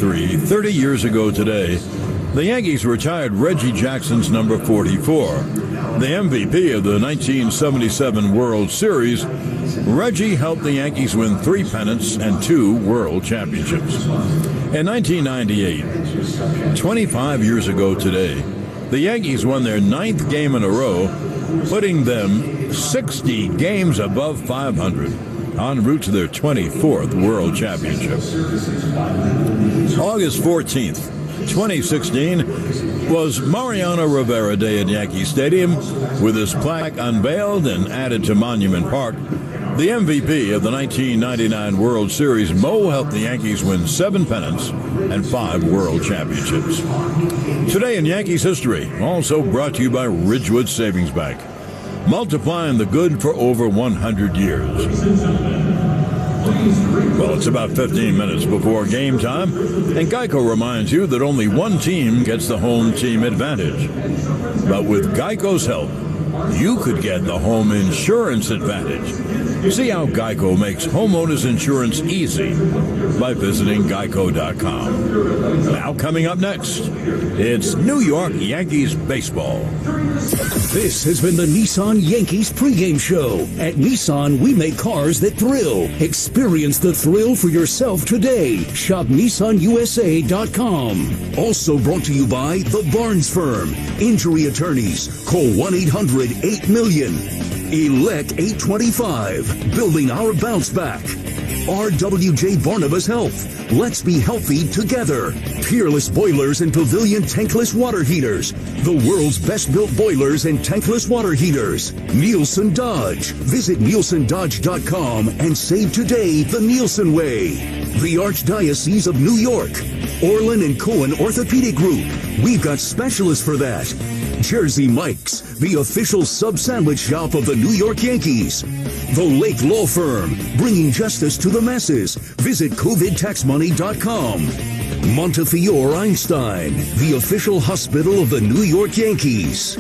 1933, 30 years ago today, the Yankees retired Reggie Jackson's number 44. The MVP of the 1977 World Series, Reggie helped the Yankees win 3 pennants and 2 World Championships. In 1998, 25 years ago today, the Yankees won their 9th game in a row, putting them 60 games above 500, en route to their 24th World Championship. August 14th, 2016 was Mariano Rivera Day at Yankee Stadium, with his plaque unveiled and added to Monument Park. The MVP of the 1999 World Series, Mo helped the Yankees win 7 pennants and 5 World Championships. Today in Yankees history, also brought to you by Ridgewood Savings Bank, multiplying the good for over 100 years. Well, it's about 15 minutes before game time, and Geico reminds you that only one team gets the home team advantage. But with Geico's help, you could get the home insurance advantage. See how Geico makes homeowners insurance easy by visiting geico.com. Now coming up next, it's New York Yankees baseball. This has been the Nissan Yankees pregame show. At Nissan, we make cars that thrill. Experience the thrill for yourself today. Shop NissanUSA.com. Also brought to you by The Barnes Firm. Injury attorneys. Call 1-800-8-million. Elect 825. Building our bounce back. RWJ Barnabas Health. Let's be healthy together. Peerless Boilers and Pavilion Tankless Water Heaters. The world's best built boilers and tankless water heaters. Nielsen Dodge. Visit NielsenDodge.com and save today the Nielsen way. The Archdiocese of New York. Orlin and Cohen Orthopedic Group. We've got specialists for that. Jersey Mike's, the official sub-sandwich shop of the New York Yankees. The Lake Law Firm, bringing justice to the masses. Visit COVIDTaxMoney.com. Montefiore Einstein, the official hospital of the New York Yankees.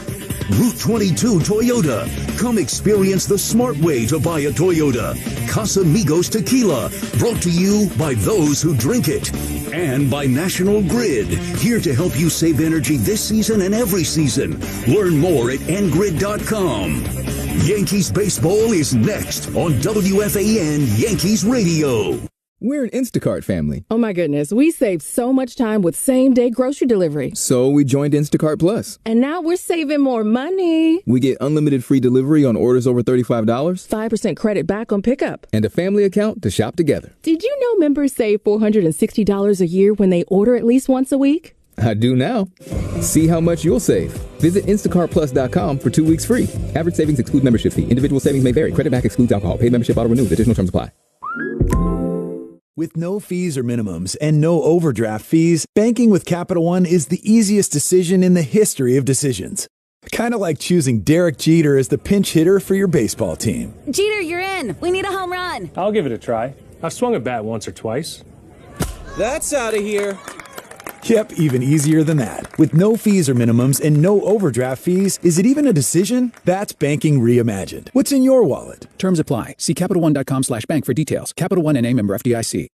Route 22 Toyota. Come experience the smart way to buy a Toyota. Casamigos Tequila, brought to you by those who drink it. And by National Grid, here to help you save energy this season and every season. Learn more at ngrid.com. Yankees baseball is next on WFAN Yankees Radio. We're an Instacart family. Oh my goodness, we saved so much time with same-day grocery delivery. So we joined Instacart Plus. And now we're saving more money. We get unlimited free delivery on orders over $35, 5% credit back on pickup, and a family account to shop together. Did you know members save $460 a year when they order at least once a week? I do now. See how much you'll save. Visit InstacartPlus.com for 2 weeks free. Average savings exclude membership fee. Individual savings may vary. Credit back excludes alcohol. Paid membership auto renews. Additional terms apply. With no fees or minimums and no overdraft fees, banking with Capital One is the easiest decision in the history of decisions. Kind of like choosing Derek Jeter as the pinch hitter for your baseball team. Jeter, you're in. We need a home run. I'll give it a try. I've swung a bat once or twice. That's out of here. Yep, even easier than that. With no fees or minimums and no overdraft fees, is it even a decision? That's banking reimagined. What's in your wallet? Terms apply. See CapitalOne.com/bank for details. Capital One N.A. member FDIC.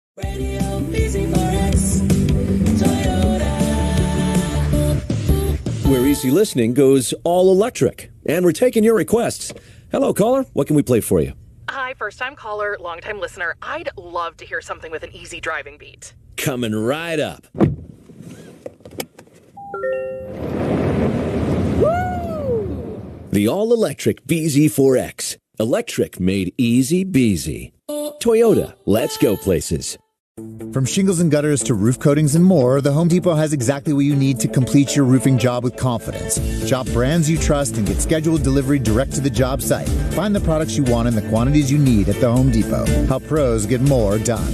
Where easy listening goes all electric. And we're taking your requests. Hello, caller. What can we play for you? Hi, first-time caller, long-time listener. I'd love to hear something with an easy driving beat. Coming right up. Woo! The all-electric BZ4X. Electric made easy beasy. Toyota, let's go places. From shingles and gutters to roof coatings and more, the Home Depot has exactly what you need to complete your roofing job with confidence. Shop brands you trust and get scheduled delivery direct to the job site. Find the products you want in the quantities you need at the Home Depot. Help pros get more done.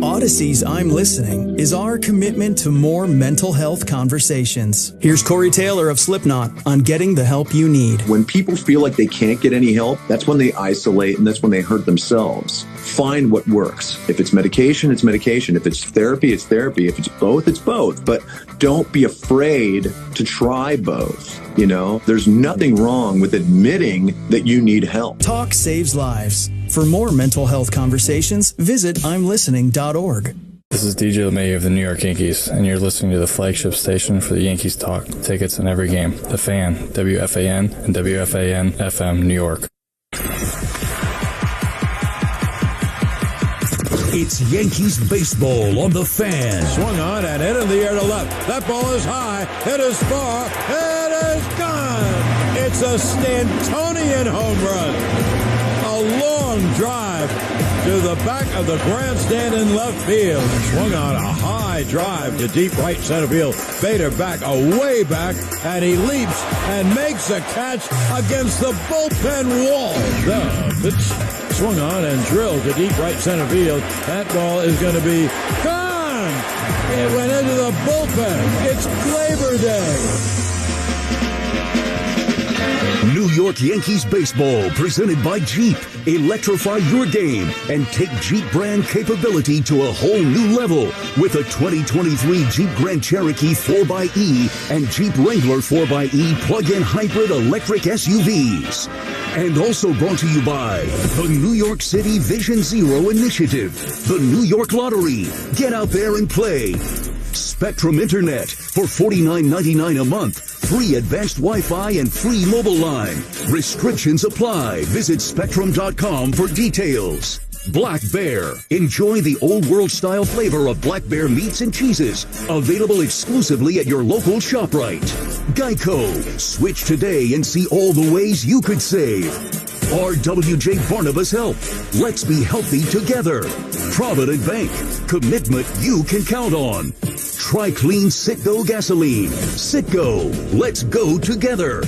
Odyssey's I'm Listening is our commitment to more mental health conversations. Here's Corey Taylor of Slipknot on getting the help you need. When people feel like they can't get any help, that's when they isolate and that's when they hurt themselves. Find what works. If it's medication, it's medication. If it's therapy, it's therapy. If it's both, it's both. But don't be afraid to try both. You know, there's nothing wrong with admitting that you need help. Talk saves lives. For more mental health conversations, visit imlistening.org. This is DJ LeMay of the New York Yankees, and you're listening to the flagship station for the Yankees Talk. Tickets in every game. The Fan, WFAN, and WFAN FM, New York. It's Yankees baseball on the Fan. Swung on and hit in the air to left. That ball is high. It is far. It is gone. It's a Stantonian home run. A long drive to the back of the grandstand in left field. Swung on a high drive to deep right center field. Bader back, way back, and he leaps and makes a catch against the bullpen wall. The pitch swung on and drilled to deep right center field. That ball is going to be gone. It went into the bullpen. It's Labor Day. New York Yankees baseball presented by Jeep. Electrify your game and take Jeep brand capability to a whole new level with a 2023 Jeep Grand Cherokee 4xE and Jeep Wrangler 4xE plug-in hybrid electric SUVs. And also brought to you by the New York City Vision Zero Initiative, the New York Lottery. Get out there and play. Spectrum Internet for $49.99 a month. Free advanced Wi-Fi and free mobile line. Restrictions apply. Visit Spectrum.com for details. Black Bear. Enjoy the old world style flavor of Black Bear meats and cheeses. Available exclusively at your local ShopRite. Geico. Switch today and see all the ways you could save. RWJ Barnabas Health. Let's be healthy together. Provident Bank. Commitment you can count on. Try clean Citgo gasoline. Citgo. Let's go together.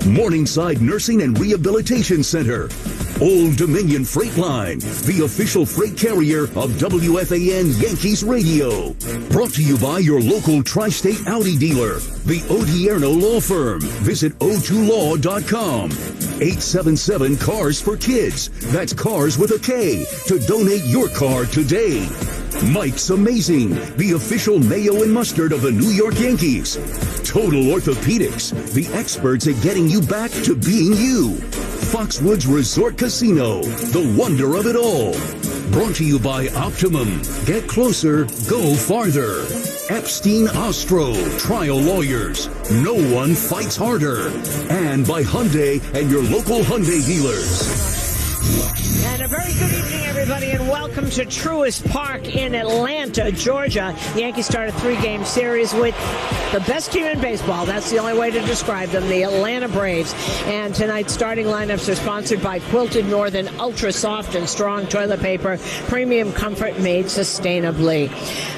Morningside Nursing and Rehabilitation Center. Old Dominion Freight Line, the official freight carrier of WFAN Yankees Radio. Brought to you by your local tri-state Audi dealer, the Odierno Law Firm. Visit o2law.com. 877 Cars for Kids. That's cars with a K. To donate your car today. Mike's Amazing, the official mayo and mustard of the New York Yankees. Total Orthopedics, the experts at getting you back to being you. Foxwoods Resort Casino, the wonder of it all. Brought to you by Optimum. Get closer, go farther. Epstein Ostro, trial lawyers. No one fights harder. And by Hyundai and your local Hyundai dealers. And a very good evening, everybody, and welcome to Truist Park in Atlanta, Georgia. The Yankees start a 3-game series with the best team in baseball. That's the only way to describe them, the Atlanta Braves. And tonight's starting lineups are sponsored by Quilted Northern Ultra Soft and Strong Toilet Paper, premium comfort made sustainably.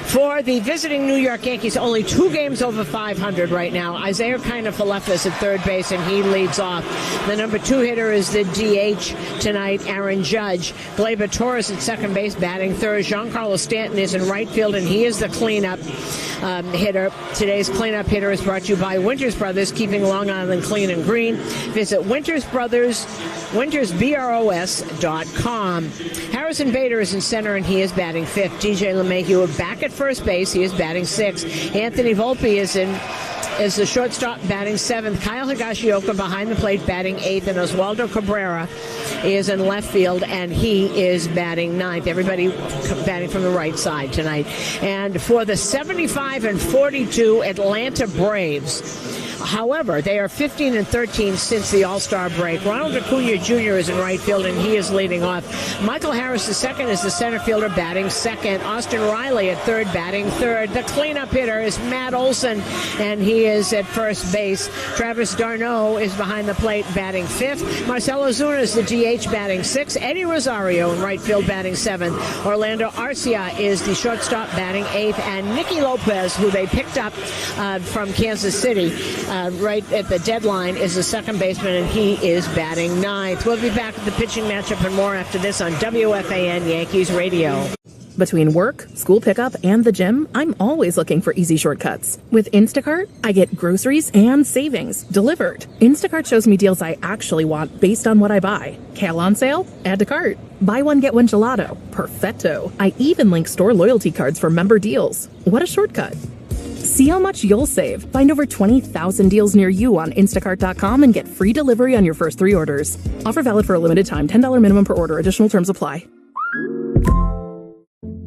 For the visiting New York Yankees, only 2 games over 500 right now. Isaiah Kiner-Falefa at third base, and he leads off. The number 2 hitter is the DH tonight, Aaron Judge. Gleyber Torres at second base, batting third. Giancarlo Stanton is in right field, and he is the cleanup hitter. Today's cleanup hitter is brought to you by Winters Brothers, keeping Long Island clean and green. Visit wintersbros.com. Harrison Bader is in center, and he is batting 5th. DJ LeMahieu back at first base. He is batting 6th. Anthony Volpe is the shortstop, batting 7th. Kyle Higashioka behind the plate, batting 8th. And Oswaldo Cabrera is in left field, and he is batting 9th. Everybody batting from the right side tonight. And for the 75-42 Atlanta Braves, however, they are 15-13 since the All-Star break. Ronald Acuna Jr. is in right field, and he is leading off. Michael Harris II is the center fielder, batting 2nd. Austin Riley at 3rd, batting 3rd. The cleanup hitter is Matt Olson, and he is at first base. Travis d'Arnaud is behind the plate, batting 5th. Marcelo Zuna is the DH, batting 6th. Eddie Rosario in right field, batting 7th. Orlando Arcia is the shortstop, batting 8th. And Nicky Lopez, who they picked up from Kansas City, right at the deadline, is the second baseman, and he is batting 9th. We'll be back with the pitching matchup and more after this on WFAN Yankees Radio. Between work, school pickup, and the gym, I'm always looking for easy shortcuts. With Instacart, I get groceries and savings delivered. Instacart shows me deals I actually want based on what I buy. Kale on sale? Add to cart. Buy one, get one gelato. Perfecto. I even link store loyalty cards for member deals. What a shortcut. See how much you'll save. Find over 20,000 deals near you on instacart.com and get free delivery on your first 3 orders. Offer valid for a limited time. $10 minimum per order. Additional terms apply.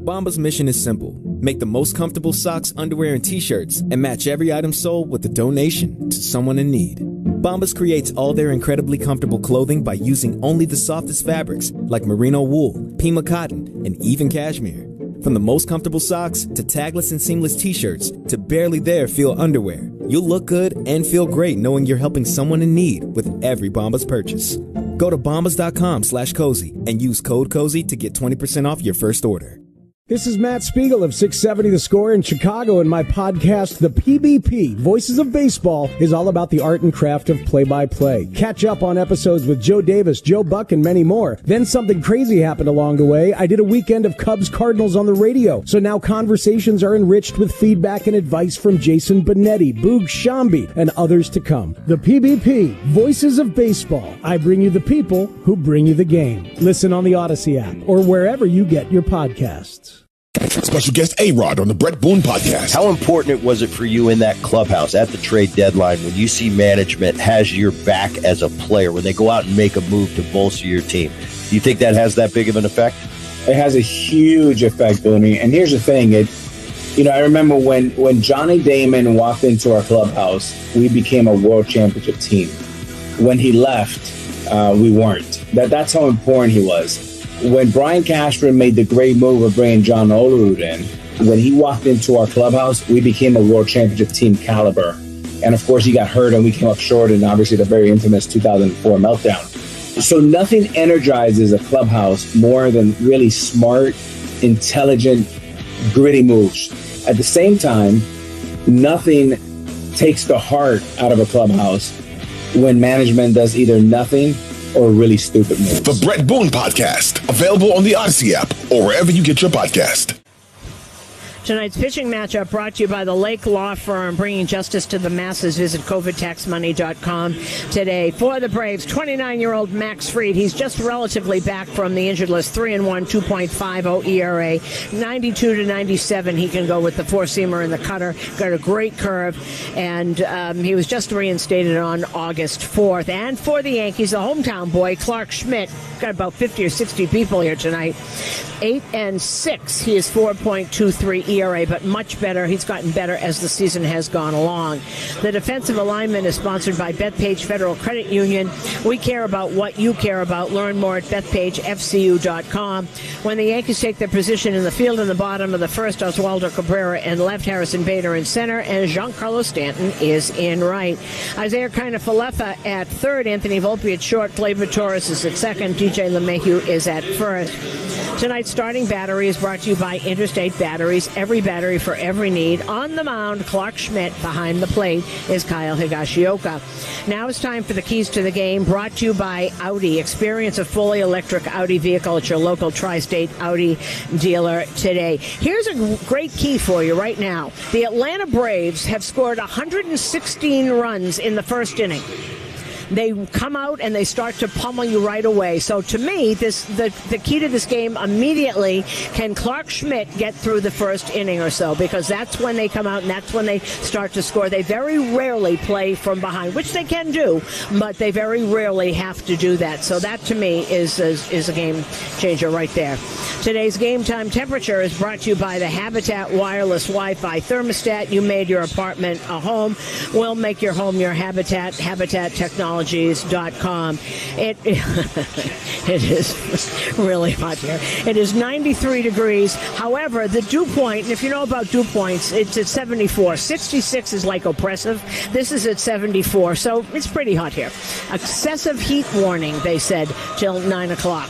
Bomba's mission is simple. Make the most comfortable socks, underwear, and t-shirts, and match every item sold with a donation to someone in need. Bombas creates all their incredibly comfortable clothing by using only the softest fabrics like merino wool, Pima cotton, and even cashmere. From the most comfortable socks to tagless and seamless t-shirts to barely there feel underwear, you'll look good and feel great knowing you're helping someone in need with every Bombas purchase. Go to bombas.com/cozy and use code COZY to get 20% off your first order. This is Matt Spiegel of 670 The Score in Chicago, and my podcast, The PBP, Voices of Baseball, is all about the art and craft of play-by-play. Catch up on episodes with Joe Davis, Joe Buck, and many more. Then something crazy happened along the way. I did a weekend of Cubs-Cardinals on the radio, so now conversations are enriched with feedback and advice from Jason Benetti, Boog Shambi, and others to come. The PBP, Voices of Baseball. I bring you the people who bring you the game. Listen on the Odyssey app or wherever you get your podcasts. Special guest A-Rod on the Brett Boone Podcast. How important was it for you in that clubhouse at the trade deadline when you see management has your back as a player, when they go out and make a move to bolster your team? Do you think that has that big of an effect? It has a huge effect, Booney. And here's the thing. I remember when Johnny Damon walked into our clubhouse, we became a world championship team. When he left, we weren't. That's how important he was. When Brian Cashman made the great move of bringing John Olerud in, when he walked into our clubhouse, we became a world championship team caliber. And of course, he got hurt and we came up short in obviously the very infamous 2004 meltdown. So nothing energizes a clubhouse more than really smart, intelligent, gritty moves. At the same time, nothing takes the heart out of a clubhouse when management does either nothing or really stupid moves. The Brett Boone Podcast, available on the Odyssey app or wherever you get your podcast. Tonight's pitching matchup brought to you by the Lake Law Firm, bringing justice to the masses. Visit covidtaxmoney.com today. For the Braves, 29-year-old Max Fried. He's just relatively back from the injured list. 3-1, 2.50 ERA, 92-97. He can go with the four-seamer and the cutter. Got a great curve, and he was just reinstated on August 4th. And for the Yankees, the hometown boy, Clark Schmidt. Got about 50 or 60 people here tonight. 8-6. He is 4.23 ERA, but much better. He's gotten better as the season has gone along. The defensive alignment is sponsored by Bethpage Federal Credit Union. We care about what you care about. Learn more at BethpageFCU.com. When the Yankees take their position in the field in the bottom of the first, Oswaldo Cabrera in left, Harrison Bader in center, and Giancarlo Stanton is in right. Isaiah Kiner-Falefa at third, Anthony Volpe at short, Gleyber Torres is at second, DJ LeMahieu is at first. Tonight's starting battery is brought to you by Interstate Batteries. Every battery for every need. On the mound, Clark Schmidt. Behind the plate is Kyle Higashioka. Now it's time for the keys to the game, brought to you by Audi. Experience a fully electric Audi vehicle at your local tri-state Audi dealer today. Here's a great key for you right now. The Atlanta Braves have scored 116 runs in the first inning. They come out and they start to pummel you right away. So to me, the key to this game immediately, can Clark Schmidt get through the first inning or so? Because that's when they come out and that's when they start to score. They very rarely play from behind, which they can do, but they very rarely have to do that. So that to me is a game changer right there. Today's game time temperature is brought to you by the Habitat Wireless Wi-Fi thermostat. You made your apartment a home. We'll make your home your habitat. HabitatTechnologies.com. It is really hot here. It is 93 degrees. However, the dew point, and if you know about dew points, it's at 74. 66 is like oppressive. This is at 74, so it's pretty hot here. Excessive heat warning, they said, till 9 o'clock.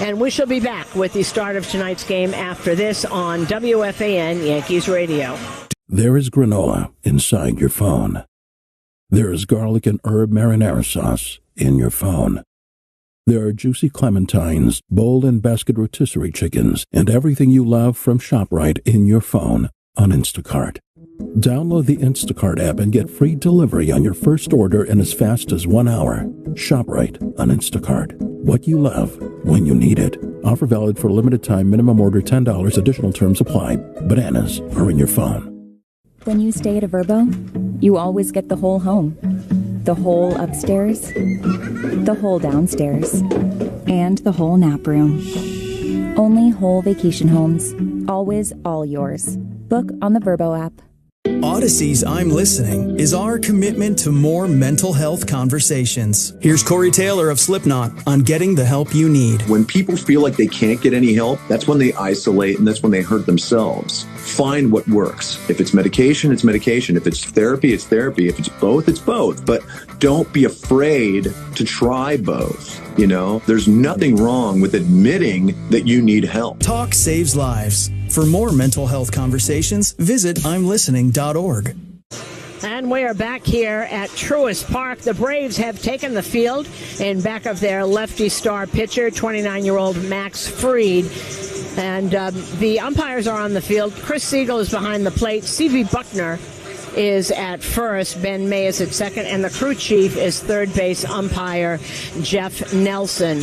And we shall be back with the start of tonight's game after this on WFAN Yankees Radio. There is granola inside your phone. There is garlic and herb marinara sauce in your phone. There are juicy clementines, bold and basket rotisserie chickens, and everything you love from ShopRite in your phone on Instacart. Download the Instacart app and get free delivery on your first order in as fast as 1 hour. ShopRite on Instacart. What you love when you need it. Offer valid for a limited time. Minimum order $10. Additional terms apply. Bananas are in your phone. When you stay at a Vrbo, you always get the whole home. The whole upstairs, the whole downstairs, and the whole nap room. Only whole vacation homes Always all yours. Book on the Vrbo app. Odyssey's I'm Listening is our commitment to more mental health conversations. Here's Corey Taylor of Slipknot on getting the help you need. When people feel like they can't get any help, that's when they isolate and that's when they hurt themselves. Find what works. If it's medication, it's medication. If it's therapy, it's therapy. If it's both, it's both. But don't be afraid to try both. You know, there's nothing wrong with admitting that you need help. Talk saves lives. For more mental health conversations, visit imlistening.org. And we are back here at Truist Park. The Braves have taken the field in back of their lefty star pitcher, 29-year-old Max Fried. And the umpires are on the field. Chris Siegel is behind the plate. C.V. Buckner is at first. Ben May is at second. And the crew chief is third base umpire Jeff Nelson.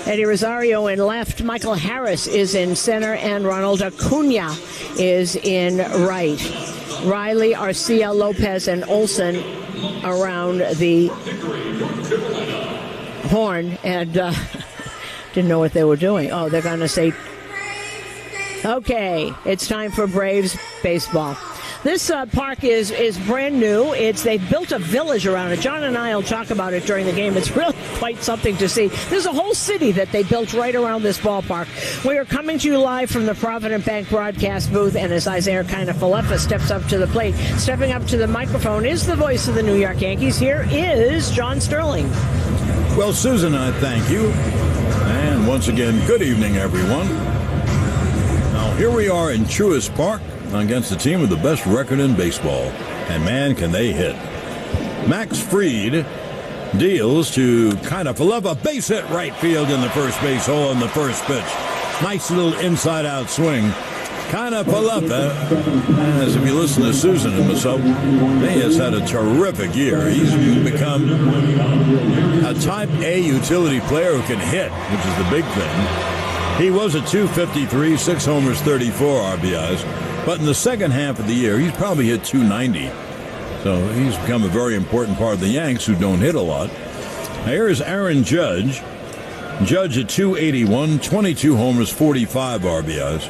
Eddie Rosario in left. Michael Harris is in center. And Ronald Acuna is in right. Riley, Arcia, Lopez, and Olson around the horn. And didn't know what they were doing. Oh, they're going to say, okay, it's time for Braves baseball. This park is brand new. They've built a village around it. John and I will talk about it during the game. It's really quite something to see. There's a whole city that they built right around this ballpark. We are coming to you live from the Provident Bank broadcast booth, and as Isaiah Kiner-Falefa steps up to the plate, stepping up to the microphone is the voice of the New York Yankees. Here is John Sterling. Well, Susan, I thank you. And once again, good evening, everyone. Now, here we are in Truist Park against the team with the best record in baseball. And, man, can they hit. Max Fried deals to Kiner-Falefa, base hit right field in the first base hole on the first pitch. Nice little inside-out swing. Kiner-Falefa, as if you listen to Susan and myself, he has had a terrific year. He's become a type A utility player who can hit, which is the big thing. He was at 253, 6 homers, 34 RBIs. But in the second half of the year, he's probably hit 290. So he's become a very important part of the Yanks who don't hit a lot. Now here is Aaron Judge. Judge at 281, 22 homers, 45 RBIs.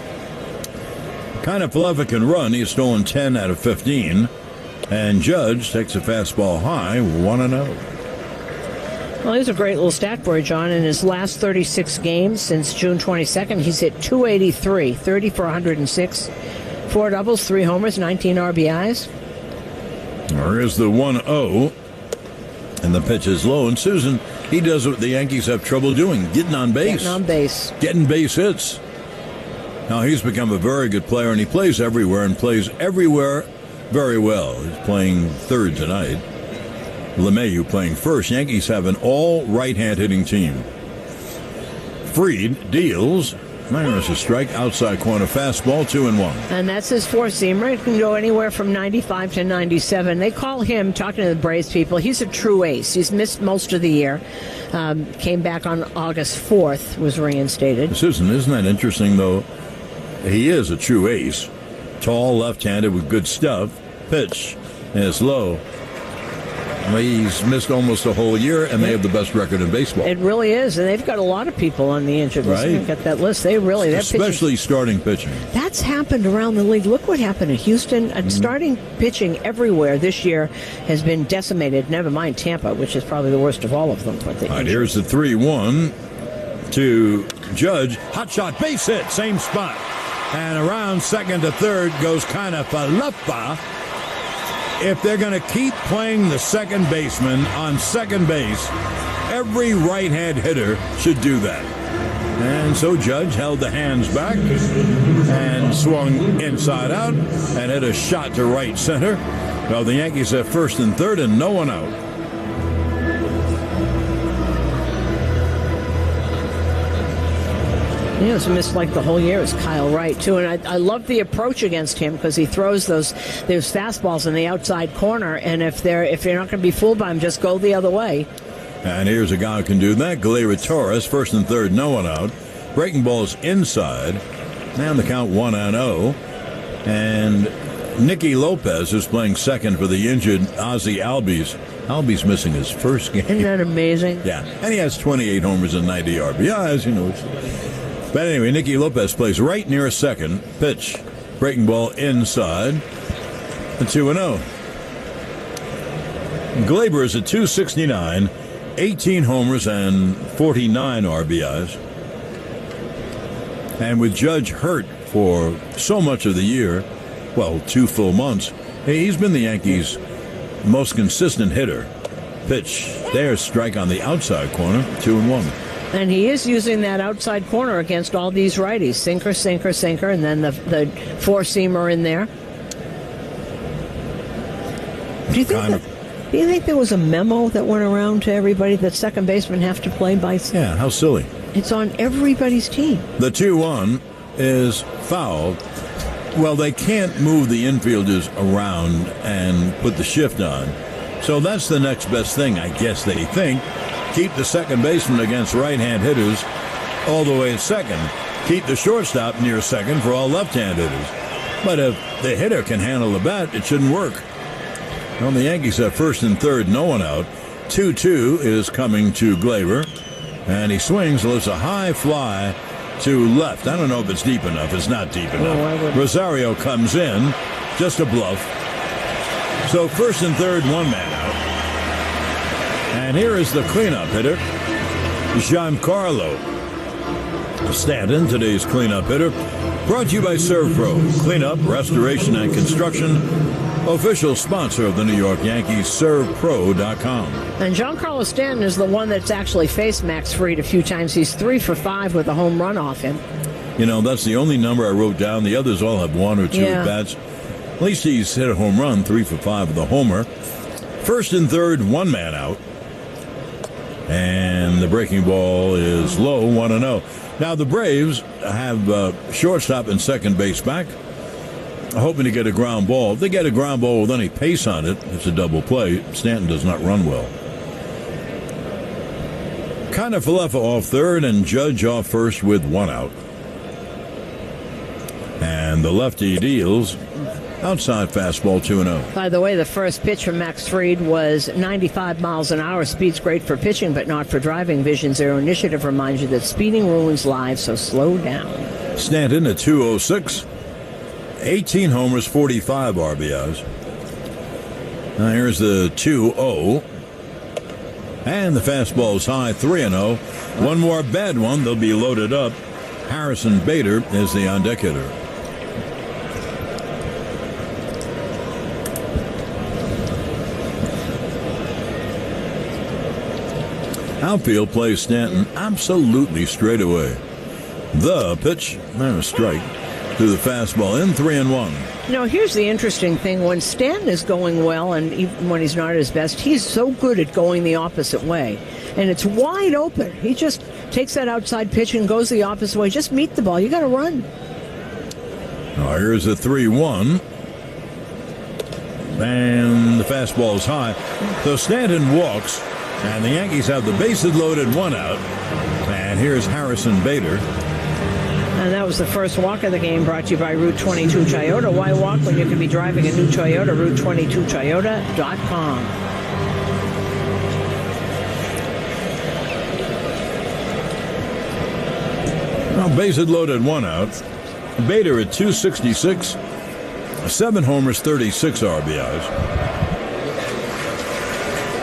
Kiner-Falefa can run. He's stolen 10 out of 15. And Judge takes a fastball high, 1-0. Well, here's a great little stat for you, John. In his last 36 games since June 22nd, he's hit 283, 30 for 106, 4 doubles, 3 homers, 19 RBIs. There is the 1-0, and the pitch is low. And Susan, he does what the Yankees have trouble doing, getting on base. Getting on base. Getting base hits. Now, he's become a very good player, and he plays everywhere and plays everywhere very well. He's playing third tonight. LeMahieu playing first. Yankees have an all right-hand hitting team. Fried deals. There's a strike, outside corner fastball, 2-1. And that's his four-seamer. It can go anywhere from 95 to 97. They call him, talking to the Braves people, he's a true ace. He's missed most of the year. Came back on August 4th, was reinstated. Susan, isn't that interesting, though? He is a true ace. Tall, left-handed with good stuff. Pitch, and it's low. He's missed almost a whole year, and they have the best record in baseball. It really is, and they've got a lot of people on the injured list. Right. They've got that list. They really, especially starting pitching. That's happened around the league. Look what happened in Houston. Starting pitching everywhere this year has been decimated. Never mind Tampa, which is probably the worst of all of them. All right, here's the 3-1 to Judge. Hot shot, base hit, same spot. And around second to third goes Kiner-Falefa. If they're going to keep playing the second baseman on second base, every right-hand hitter should do that. And so Judge held the hands back and swung inside out and hit a shot to right center. Well, the Yankees have first and third and no one out. He has missed like the whole year is Kyle Wright, too. And I love the approach against him because he throws those fastballs in the outside corner. And if you're not going to be fooled by him, just go the other way. And here's a guy who can do that. Galera Torres, first and third, no one out. Breaking balls inside. And the count 1-0. And Nicky Lopez is playing second for the injured Ozzie Albies. Albies missing his first game. Isn't that amazing? Yeah. And he has 28 homers and 90 RBIs. You know, But anyway, Nicky Lopez plays right near second. Pitch. Breaking ball inside. The 2-0. Glaber is at 269, 18 homers and 49 RBIs. And with Judge hurt for so much of the year, well, 2 full months, he's been the Yankees' most consistent hitter. Pitch. There's strike on the outside corner, 2-1. And he is using that outside corner against all these righties. Sinker, sinker, sinker, and then the four-seamer in there. Do you think there was a memo that went around to everybody that second basemen have to play by? Yeah, how silly. It's on everybody's team. The 2-1 is fouled. Well, they can't move the infielders around and put the shift on. So that's the next best thing, I guess they think. Keep the second baseman against right-hand hitters all the way at second. Keep the shortstop near second for all left-hand hitters. But if the hitter can handle the bat, it shouldn't work. Well, the Yankees have first and third, no one out. 2-2 is coming to Glaber, and he swings, lifts a high fly to left. I don't know if it's deep enough. It's not deep enough. Rosario comes in, just a bluff. So first and third, one man out. And here is the cleanup hitter, Giancarlo Stanton, today's cleanup hitter. Brought to you by ServPro, cleanup, restoration, and construction. Official sponsor of the New York Yankees, ServPro.com. And Giancarlo Stanton is the one that's actually faced Max Fried a few times. He's 3 for 5 with a home run off him. You know, that's the only number I wrote down. The others all have 1 or 2 at bats. At least he's hit a home run, 3 for 5 with a homer. First and third, one man out. And the breaking ball is low, 1-0. Now the Braves have shortstop and second base back, hoping to get a ground ball. If they get a ground ball with any pace on it, it's a double play. Stanton does not run well. Kiner-Falefa off third and Judge off first with 1 out. And the lefty deals. Outside fastball, 2-0. By the way, the first pitch from Max Fried was 95 miles an hour. Speed's great for pitching, but not for driving. Vision Zero Initiative reminds you that speeding ruins lives, so slow down. Stanton at 206. 18 homers, 45 RBIs. Now here's the 2-0. And the fastball is high, 3-0. One more bad one, they'll be loaded up. Harrison Bader is the on-deck hitter. Outfield plays Stanton absolutely straight away. The pitch, there's a strike to the fastball in 3-1. Now, here's the interesting thing. When Stanton is going well, and even when he's not at his best, he's so good at going the opposite way. And it's wide open. He just takes that outside pitch and goes the opposite way. Just meet the ball. You got to run. Now, here's a 3-1. And the fastball is high. So Stanton walks. And the Yankees have the bases loaded, 1 out. And here's Harrison Bader. And that was the first walk of the game, brought to you by Route 22 Toyota. Why walk when you can be driving a new Toyota? Route22Toyota.com. Well, bases loaded, 1 out. Bader at 266. 7 homers, 36 RBIs.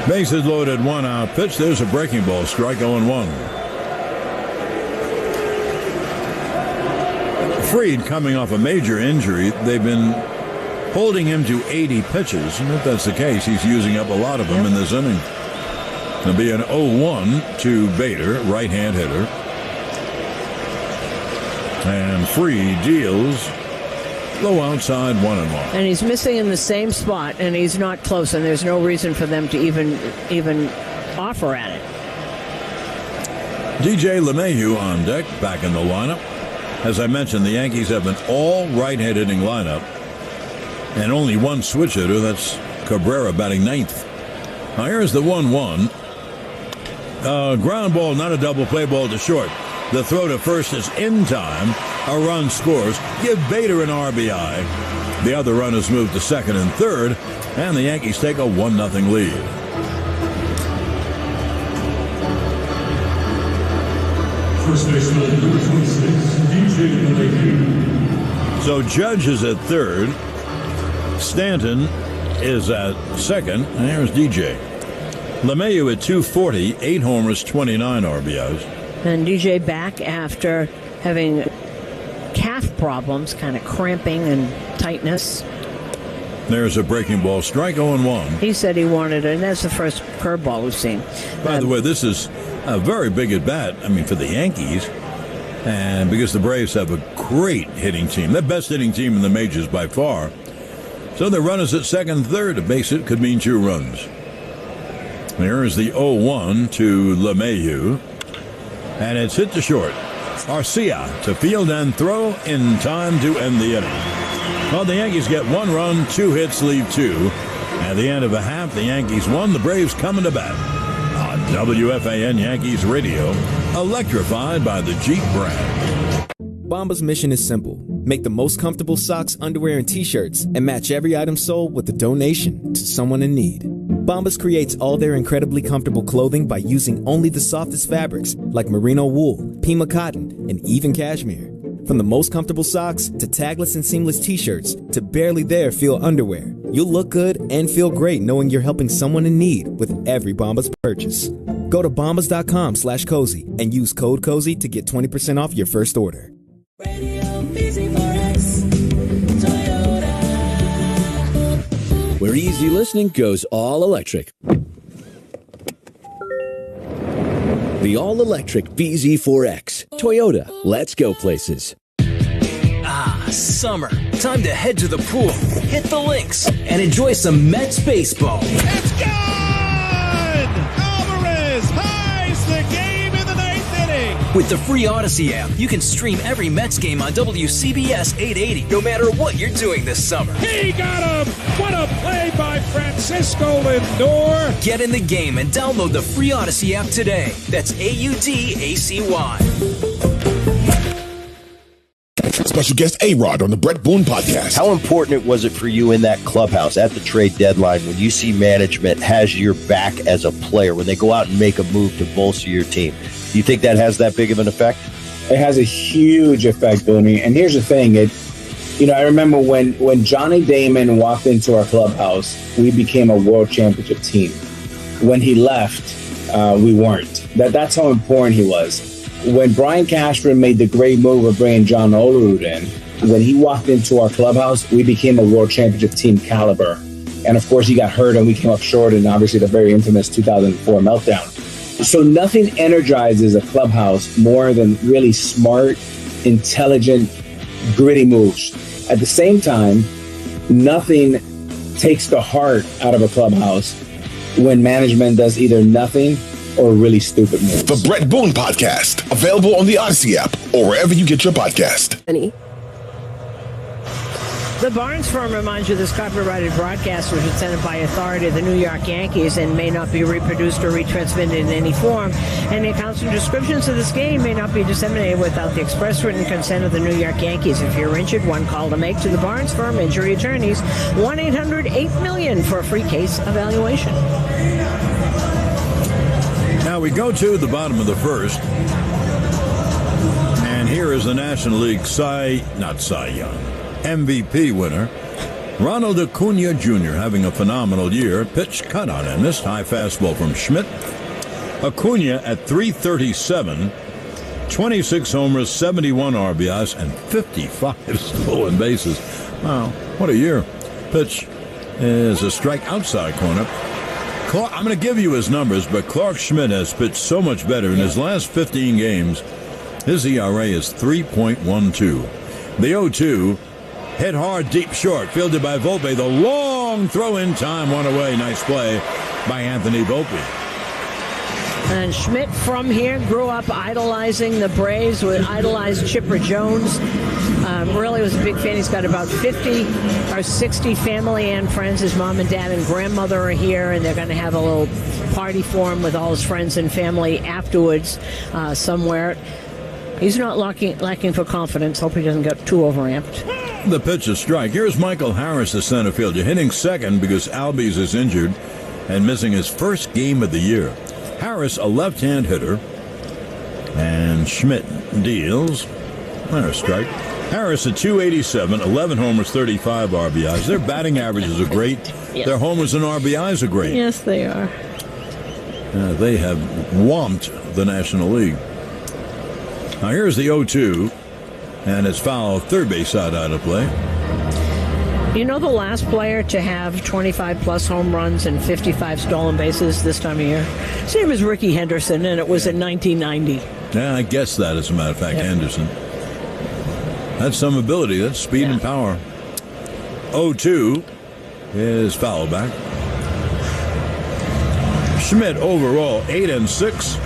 Bases loaded, 1 out. Pitch. There's a breaking ball. Strike 0-1. Fried coming off a major injury. They've been holding him to 80 pitches. And if that's the case, he's using up a lot of them in this inning. It'll be an 0-1 to Bader, right-hand hitter. And Fried deals. Low outside, 1-1. And he's missing in the same spot, and he's not close, and there's no reason for them to even offer at it. DJ LeMahieu on deck, back in the lineup. As I mentioned, the Yankees have an all-right-hand hitting lineup, and only one switch hitter. That's Cabrera batting 9th. Now here's the 1-1. Ground ball, not a double play ball to short. The throw to first is in time. A run scores. Give Bader an RBI. The other runners move to second and third, and the Yankees take a 1-0 lead. First baseman, number 26, DJ LeMahieu. So Judge is at third. Stanton is at second. And there's DJ. LeMahieu at 240, 8 homers, 29 RBIs. And DJ back after having calf problems, kind of cramping and tightness. There's a breaking ball, strike 0-1. He said he wanted it, and that's the first curveball we've seen. By the way, this is a very big at bat, for the Yankees, and because the Braves have a great hitting team, the best hitting team in the majors by far. So the runners at second, third. A base hit could mean 2 runs. Here is the 0-1 to LeMahieu, and it's hit to short. Arcia to field and throw in time to end the inning. Well, the Yankees get 1 run, 2 hits, leave 2. At the end of a half, the Yankees won. The Braves coming to bat. On WFAN Yankees Radio, electrified by the Jeep brand. Bombas' mission is simple. Make the most comfortable socks, underwear, and T-shirts, and match every item sold with a donation to someone in need. Bombas creates all their incredibly comfortable clothing by using only the softest fabrics like merino wool, Pima cotton, and even cashmere. From the most comfortable socks to tagless and seamless T-shirts to barely there feel underwear, you'll look good and feel great knowing you're helping someone in need with every Bombas purchase. Go to bombas.com/cozy and use code COZY to get 20% off your first order. Where easy listening goes all electric. The all-electric BZ4X. Toyota. Let's go places. Ah, summer. Time to head to the pool, hit the links, and enjoy some Mets baseball. It's gone! Alvarez ties the game in the 9th inning. With the free Odyssey app, you can stream every Mets game on WCBS 880, no matter what you're doing this summer. He got him! What a play by Francisco Lindor! Get in the game and download the free Odyssey app today. That's AUDACY. Special guest A-Rod on the Brett Boone Podcast. How important was it for you in that clubhouse at the trade deadline when you see management has your back as a player, when they go out and make a move to bolster your team? Do you think that has that big of an effect? It has a huge effect, Booney. And here's the thing. I remember when Johnny Damon walked into our clubhouse, we became a world championship team. When he left, we weren't. That's how important he was. When Brian Cashman made the great move of bringing John Olerud in, when he walked into our clubhouse, we became a world championship team caliber. And of course, he got hurt and we came up short in obviously the very infamous 2004 meltdown. So nothing energizes a clubhouse more than really smart, intelligent, gritty moves. At the same time, nothing takes the heart out of a clubhouse when management does either nothing or really stupid moves. The Brett Boone Podcast, available on the Odyssey app or wherever you get your podcast. The Barnes firm reminds you this copyrighted broadcast was presented by authority of the New York Yankees and may not be reproduced or retransmitted in any form. And the accounts and descriptions of this game may not be disseminated without the express written consent of the New York Yankees. If you're injured, one call to make to the Barnes firm injury attorneys, 1-800-8-MILLION for a free case evaluation. Now we go to the bottom of the first. And here is the National League Cy Young MVP winner, Ronald Acuna Jr., having a phenomenal year. Pitch cut on and missed. High fastball from Schmidt. Acuna at .337, 26 homers, 71 RBIs, and 55 stolen bases. Wow, what a year. Pitch is a strike outside corner. I'm going to give you his numbers, but Clark Schmidt has pitched so much better. In his last 15 games, his ERA is 3.12. The 0-2 hit hard, deep short, fielded by Volpe. The long throw in time, one away. Nice play by Anthony Volpe. And Schmidt from here grew up idolizing the Braves, idolized Chipper Jones. Really was a big fan. He's got about 50 or 60 family and friends. His mom and dad and grandmother are here, and they're going to have a little party for him with all his friends and family afterwards somewhere. He's not lacking for confidence. Hope he doesn't get too overamped. The pitch is strike. Here's Michael Harris, the center fielder, hitting second because Albies is injured and missing his first game of the year. Harris, a left-hand hitter, And Schmidt deals. There's a strike. Harris at 287, 11 homers, 35 RBIs. Their batting averages are great. Yes. Their homers and RBIs are great. Yes, they are. They have whomped the National League. Now here's the 0-2, and it's foul, third base side out of play. You know the last player to have 25-plus home runs and 55 stolen bases this time of year? His name is Ricky Henderson, and it was in 1990. Yeah, I guess that, as a matter of fact, Henderson. That's some ability. That's speed and power. 0-2 is foul back. Schmidt overall 8-6,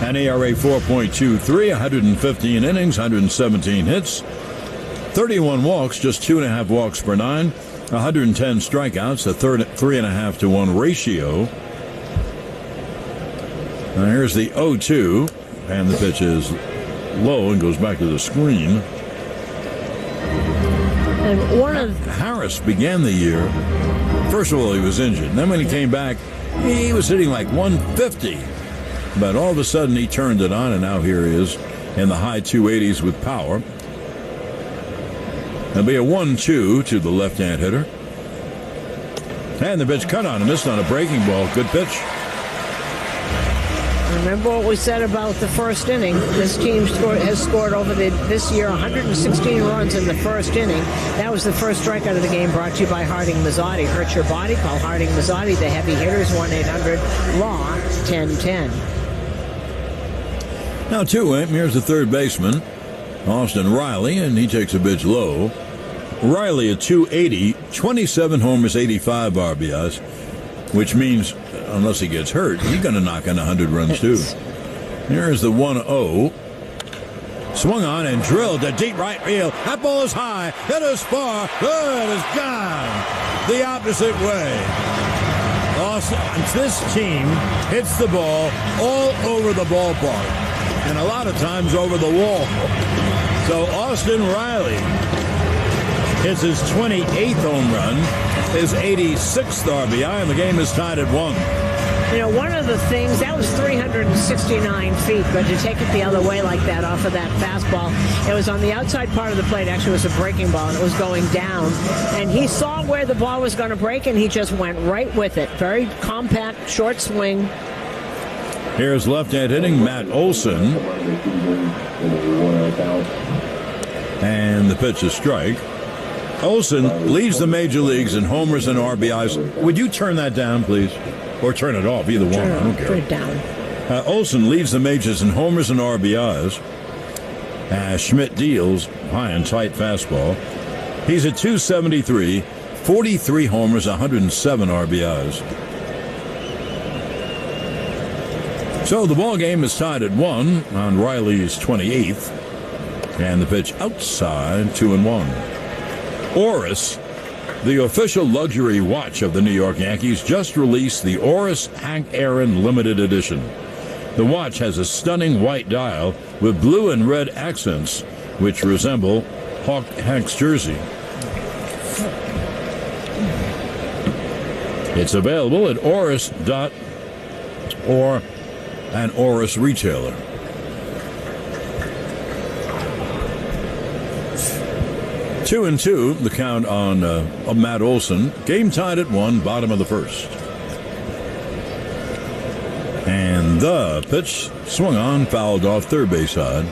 an ERA 4.23, 115 innings, 117 hits, 31 walks, just 2.5 walks per 9, 110 strikeouts, a 3.5 to 1 ratio. Now here's the 0-2, and the pitch is low and goes back to the screen. And Harris began the year, first of all, he was injured. And then when he came back, he was hitting like 150. But all of a sudden, he turned it on, and now here he is in the high 280s with power. There'll be a 1-2 to the left-hand hitter. And the pitch cut on and missed on a breaking ball. Good pitch. Remember what we said about the first inning. This team has scored over this year 116 runs in the first inning. That was the first strikeout of the game, brought to you by Harding Mazzotti. Hurt your body? Call Harding Mazzotti. The heavy hitters, 1-800-LAW-1010. Now 2-1. Here's the third baseman, Austin Riley, and he takes a pitch low. Riley at 280, 27 homers, 85 RBIs, which means, unless he gets hurt, he's going to knock in 100 runs too. Here's the 1-0. Swung on and drilled to deep right field. That ball is high. It is far. Good. It's gone the opposite way. Austin, this team hits the ball all over the ballpark, and a lot of times over the wall. So Austin Riley hits his 28th home run, his 86th RBI, and the game is tied at 1. You know, one of the things, that was 369 feet, but to take it the other way like that off of that fastball, it was on the outside part of the plate. Actually, it was a breaking ball, and it was going down. And he saw where the ball was going to break, and he just went right with it. Very compact, short swing. Here's left-hand hitting Matt Olson. And the pitch is strike. Olson leads the major leagues in homers and RBIs. Would you turn that down, please? Or turn it off, either one. I don't care. Turn it down. Olson leads the majors in homers and RBIs. Schmidt deals high and tight fastball. He's at 273, 43 homers, 107 RBIs. So the ball game is tied at 1 on Riley's 28th. And the pitch outside, 2-1. Oris, the official luxury watch of the New York Yankees, just released the Oris Hank Aaron limited edition. The watch has a stunning white dial with blue and red accents, which resemble Hank's jersey. It's available at oris.or an Oris retailer. 2-2, the count on Matt Olson. Game tied at 1, bottom of the first. And the pitch swung on, fouled off third base side.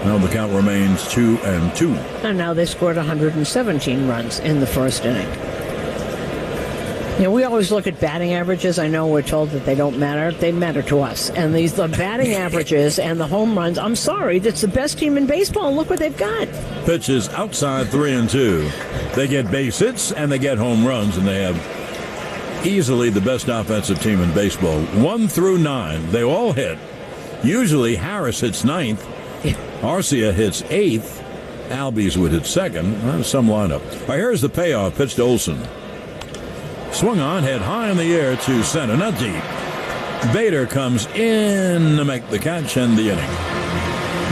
Now the count remains 2-2. And now they scored 117 runs in the first inning. You know, we always look at batting averages. I know we're told that they don't matter. They matter to us. And the batting averages and the home runs, I'm sorry, that's the best team in baseball. Look what they've got. Pitches outside 3-2. They get base hits and they get home runs, and they have easily the best offensive team in baseball. 1 through 9, they all hit. Usually Harris hits 9th. Arcia hits 8th. Albies would hit 2nd. Well, some lineup. All right, here's the payoff. Pitch to Olson. Swung on, head high in the air to center, not deep. Bader comes in to make the catch and the inning.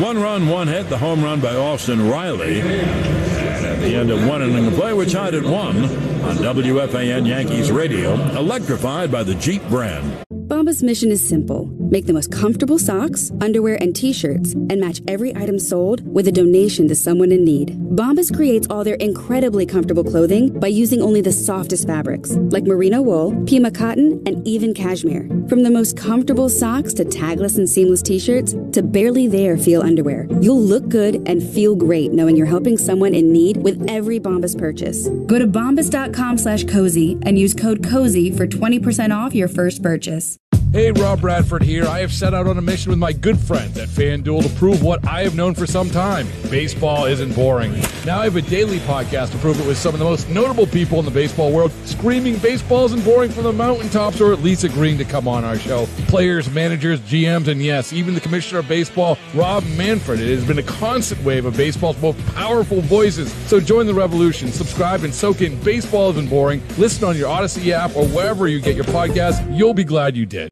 1 run, 1 hit, the home run by Austin Riley. And at the end of 1 inning of play, we're tied at 1 on WFAN Yankees Radio, electrified by the Jeep brand. Bombas' mission is simple. Make the most comfortable socks, underwear, and t-shirts, and match every item sold with a donation to someone in need. Bombas creates all their incredibly comfortable clothing by using only the softest fabrics, like merino wool, Pima cotton, and even cashmere. From the most comfortable socks to tagless and seamless t-shirts to barely there feel underwear, you'll look good and feel great knowing you're helping someone in need with every Bombas purchase. Go to bombas.com/cozy and use code COZY for 20% off your first purchase. Hey, Rob Bradford here. I have set out on a mission with my good friends at FanDuel to prove what I have known for some time. Baseball isn't boring. Now I have a daily podcast to prove it with some of the most notable people in the baseball world, screaming baseball isn't boring from the mountaintops, or at least agreeing to come on our show. Players, managers, GMs, and yes, even the commissioner of baseball, Rob Manfred. It has been a constant wave of baseball's most powerful voices. So join the revolution. Subscribe and soak in Baseball Isn't Boring. Listen on your Odyssey app or wherever you get your podcasts. You'll be glad you did.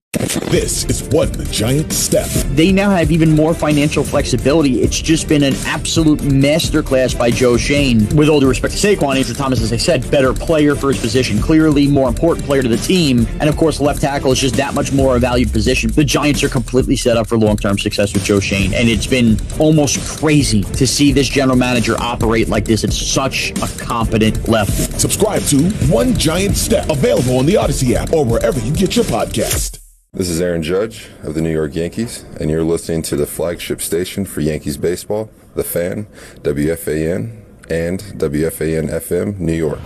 This is One Giant Step. They now have even more financial flexibility. It's just been an absolute masterclass by Joe Shane. With all due respect to Saquon, Andrew Thomas, as I said, better player for his position, clearly more important player to the team. And of course, left tackle is just that much more a valued position. The Giants are completely set up for long-term success with Joe Shane. And it's been almost crazy to see this general manager operate like this. It's such a competent left. Subscribe to One Giant Step, available on the Odyssey app or wherever you get your podcast. This is Aaron Judge of the New York Yankees, and you're listening to the flagship station for Yankees baseball, The Fan, WFAN, and WFAN-FM, New York.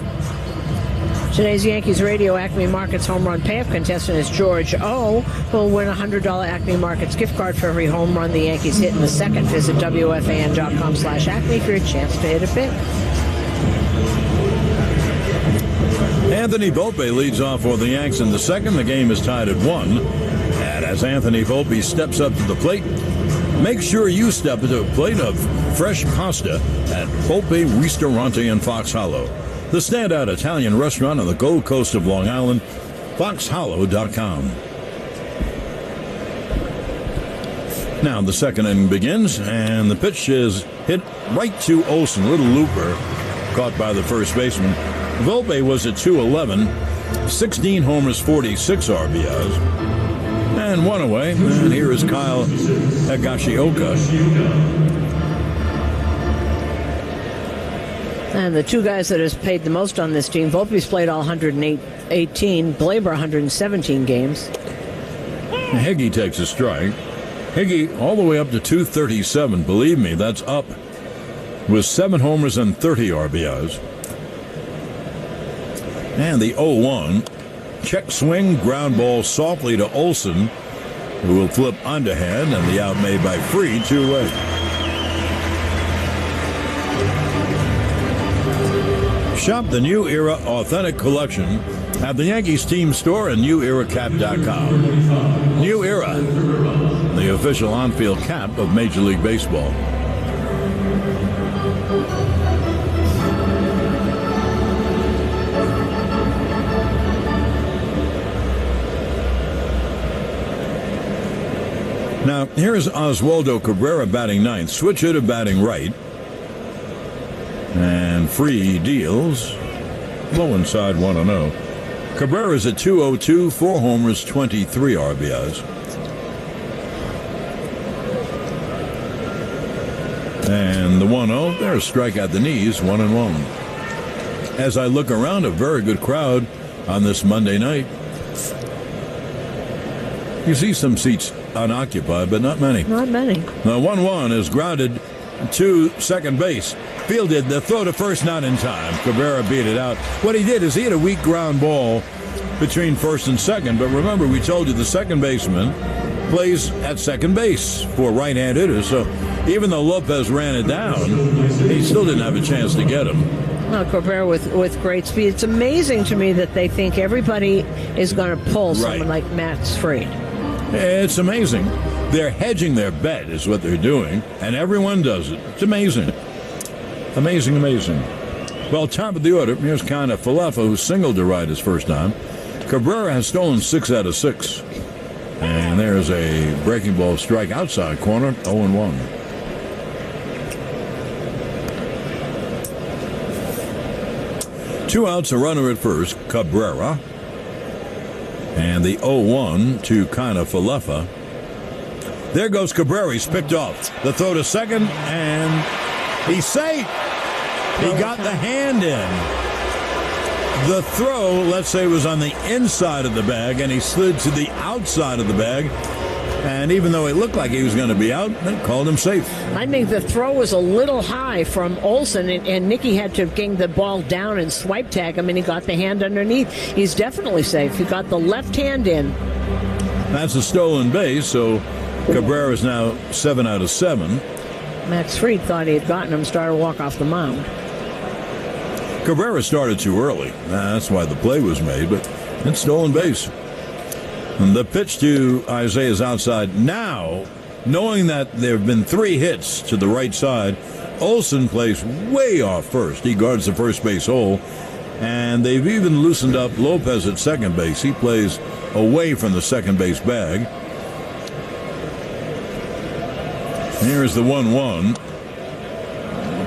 Today's Yankees Radio Acme Markets home run payoff contestant is George O., who will win a $100 Acme Markets gift card for every home run the Yankees hit in the second. Visit WFAN.com/Acme for your chance to hit a bid. Anthony Volpe leads off for the Yanks in the second. The game is tied at 1. And as Anthony Volpe steps up to the plate, make sure you step to a plate of fresh pasta at Volpe Ristorante in Fox Hollow, the standout Italian restaurant on the Gold Coast of Long Island, foxhollow.com. Now the second inning begins, and the pitch is hit right to Olsen. Little looper caught by the first baseman. Volpe was at 211, 16 homers, 46 RBIs, and one away. And here is Kyle Higashioka. And the two guys that has paid the most on this team, Volpe's played all 118, Glaber 117 games. Higgy takes a strike. Higgy all the way up to 237. Believe me, that's up. With 7 homers and 30 RBIs. And the 0-1, check swing, ground ball softly to Olsen, who will flip underhand, and the out made by Fried, 2 away. Shop the New Era Authentic Collection at the Yankees team store and NewEraCap.com. New Era, the official on-field cap of Major League Baseball. Now, here's Oswaldo Cabrera batting ninth. Switch hitter batting right. And Free deals. Low inside 1-0. Cabrera's at 202, 4 homers, 23 RBIs. And the 1-0, there's a strike at the knees, 1-1. As I look around, a very good crowd on this Monday night. You see some seats unoccupied, but not many. Not many. The 1-1 is grounded to second base. Fielded, the throw to first, not in time. Cabrera beat it out. What he did is he had a weak ground ball between first and second, but remember, we told you the second baseman plays at second base for right-hand hitters, so even though Lopez ran it down, he still didn't have a chance to get him. Well, Cabrera with great speed. It's amazing to me that they think everybody is going to pull someone like Matt Fried. It's amazing. They're hedging their bet is what they're doing, and everyone does it. It's amazing. Amazing, amazing. Well, top of the order, here's Kana Falefa, who singled to right his first time. Cabrera has stolen 6 out of 6. And there's a breaking ball strike outside corner, 0-1. Two outs, a runner at first, Cabrera. And the 0-1 to Kana Falefa. There goes Cabrera. He's picked off. The throw to second, and he's safe. He got the hand in. The throw, let's say, was on the inside of the bag, and he slid to the outside of the bag. And even though it looked like he was going to be out, they called him safe. I think the throw was a little high from Olsen, and Nicky had to get the ball down and swipe tag him, and he got the hand underneath. He's definitely safe. He got the left hand in. That's a stolen base, so Cabrera is now 7 out of 7. Max Fried thought he had gotten him, started to walk off the mound. Cabrera started too early. That's why the play was made, but it's stolen base. And the pitch to Isaiah's outside. Now, knowing that there have been 3 hits to the right side, Olsen plays way off first. He guards the first base hole, and they've even loosened up Lopez at second base. He plays away from the second base bag. Here's the 1-1.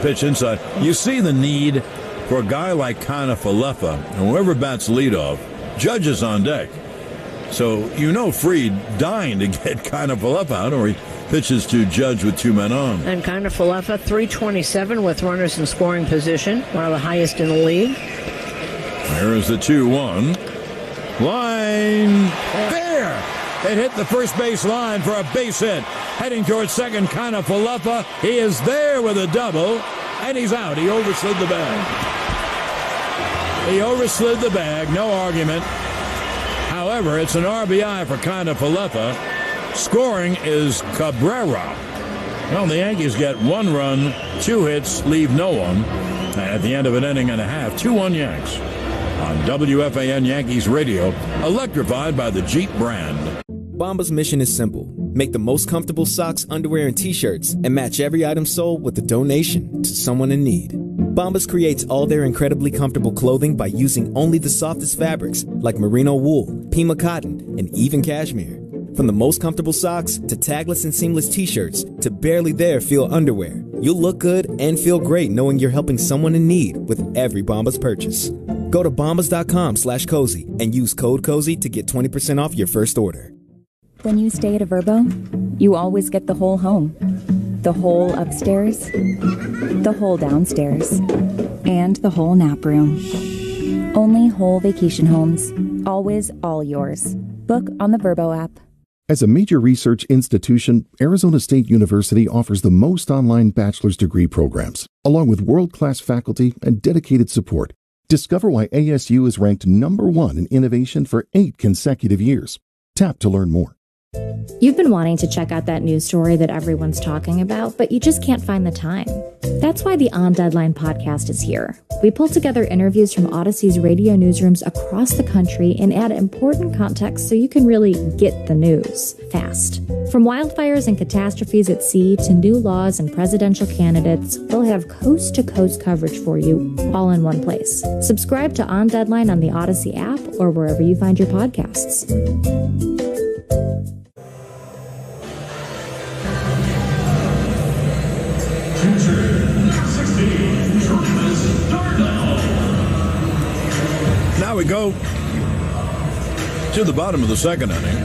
Pitch inside. You see the need for a guy like Kiner-Falefa, and whoever bats leadoff, Judge is on deck. So you know Fried dying to get Kiner-Falefa out, or he pitches to Judge with 2 men on. And Kiner-Falefa, 327 with runners in scoring position, one of the highest in the league. Here is the 2-1. Line fair. It hit the first base line for a base hit. Heading towards second, Kiner-Falefa. He is there with a double, and he's out. He overslid the bag. He overslid the bag, no argument. However, it's an RBI for Kiner-Falefa. Scoring is Cabrera. Well, the Yankees get 1 run, 2 hits, leave no one. At the end of an inning and a half, 2-1 Yanks. On WFAN Yankees Radio, electrified by the Jeep brand. Bombas' mission is simple. Make the most comfortable socks, underwear, and T-shirts, and match every item sold with a donation to someone in need. Bombas creates all their incredibly comfortable clothing by using only the softest fabrics, like merino wool, Pima cotton, and even cashmere. From the most comfortable socks, to tagless and seamless T-shirts, to barely there feel underwear, you'll look good and feel great knowing you're helping someone in need with every Bombas purchase. Go to bombas.com/cozy and use code COZY to get 20% off your first order. When you stay at a Vrbo, you always get the whole home. The whole upstairs, the whole downstairs, and the whole nap room. Only whole vacation homes. Always all yours. Book on the Vrbo app. As a major research institution, Arizona State University offers the most online bachelor's degree programs, along with world-class faculty and dedicated support. Discover why ASU is ranked #1 in innovation for 8 consecutive years. Tap to learn more. You've been wanting to check out that news story that everyone's talking about, but you just can't find the time. That's why the On Deadline podcast is here. We pull together interviews from Odyssey's radio newsrooms across the country and add important context so you can really get the news fast. From wildfires and catastrophes at sea to new laws and presidential candidates, we'll have coast-to-coast coverage for you all in one place. Subscribe to On Deadline on the Odyssey app or wherever you find your podcasts. Now we go to the bottom of the second inning.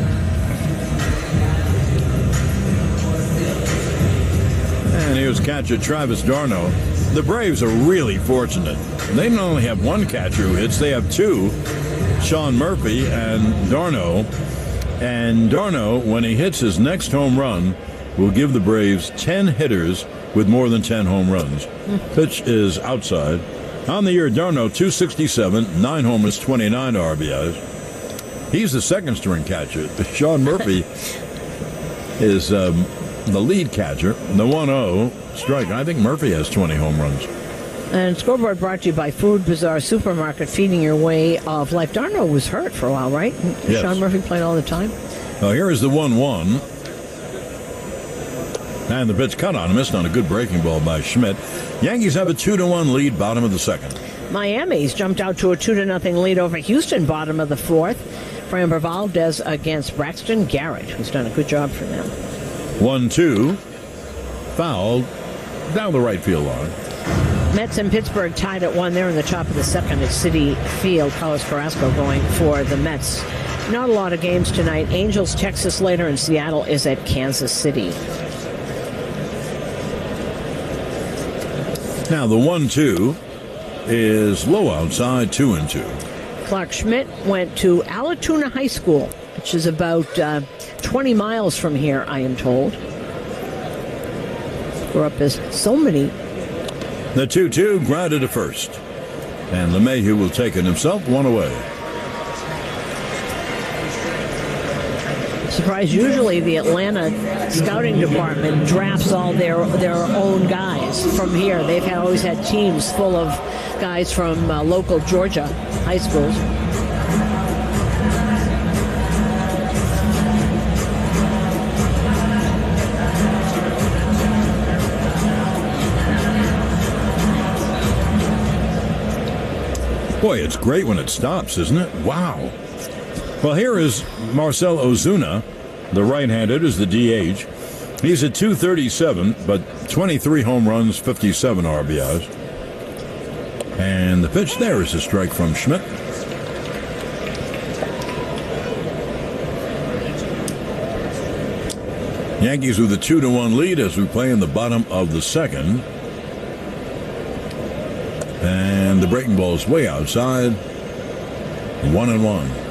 And here's catcher Travis d'Arnaud. The Braves are really fortunate. They not only have 1 catcher who hits, they have 2, Sean Murphy and d'Arnaud. And d'Arnaud, when he hits his next home run, will give the Braves 10 hitters with more than 10 home runs. Pitch is outside. On the year, d'Arnaud, 267, 9 homers, 29 RBIs. He's the second-string catcher. Sean Murphy is the lead catcher. The 1-0 strike. I think Murphy has 20 home runs. And Scoreboard brought to you by Food Bazaar Supermarket, feeding your way of life. d'Arnaud was hurt for a while, right? Yes. Sean Murphy played all the time. Well, here is the 1-1. And the pitch cut on him, missed on a good breaking ball by Schmidt. Yankees have a 2-1 lead, bottom of the second. Miami's jumped out to a 2-0 lead over Houston, bottom of the fourth. Framber Valdez against Braxton Garrett, who's done a good job for them. 1-2, fouled down the right field line. Mets and Pittsburgh tied at 1 there in the top of the second at Citi Field. Carlos Carrasco going for the Mets. Not a lot of games tonight. Angels, Texas later, and Seattle is at Kansas City. Now the 1-2 is low outside, 2-2. Clark Schmidt went to Allatoona High School, which is about 20 miles from here, I am told. Grew up as so many. The 2-2 grounded to first. And LeMahieu will take it himself, one away. Surprise, usually the Atlanta scouting department drafts all their own guys from here. They've always had teams full of guys from local Georgia high schools. Boy, it's great when it stops, isn't it? Wow. Well, here is Marcell Ozuna, the right-handed, is the DH. He's at 237, but 23 home runs, 57 RBIs. And the pitch there is a strike from Schmidt. Yankees with a 2-1 lead as we play in the bottom of the second. And the breaking ball is way outside. 1-1.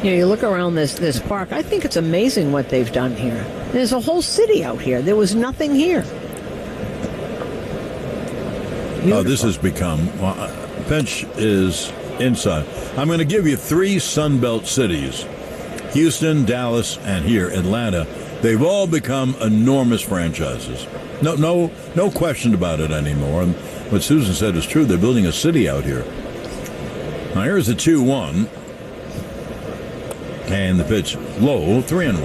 You know, you look around this park, I think it's amazing what they've done here. There's a whole city out here. There was nothing here. Oh, this has become, pitch is inside. I'm going to give you 3 Sun Belt cities. Houston, Dallas, and here, Atlanta. They've all become enormous franchises. No question about it anymore. And what Susan said is true. They're building a city out here. Now here's the 2-1. And the pitch low, 3-1.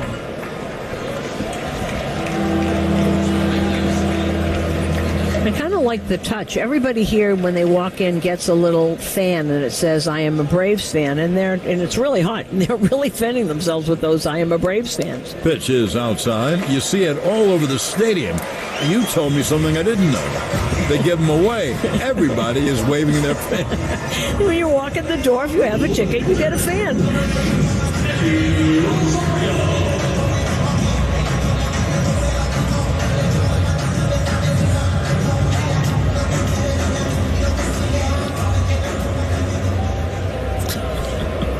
I kind of like the touch. Everybody here, when they walk in, gets a little fan, and it says, I am a Braves fan. And it's really hot. And they're really fanning themselves with those I am a Braves fans. Pitch is outside. You see it all over the stadium. You told me something I didn't know. They give them away. Everybody is waving their fan. When you walk in the door, if you have a ticket, you get a fan.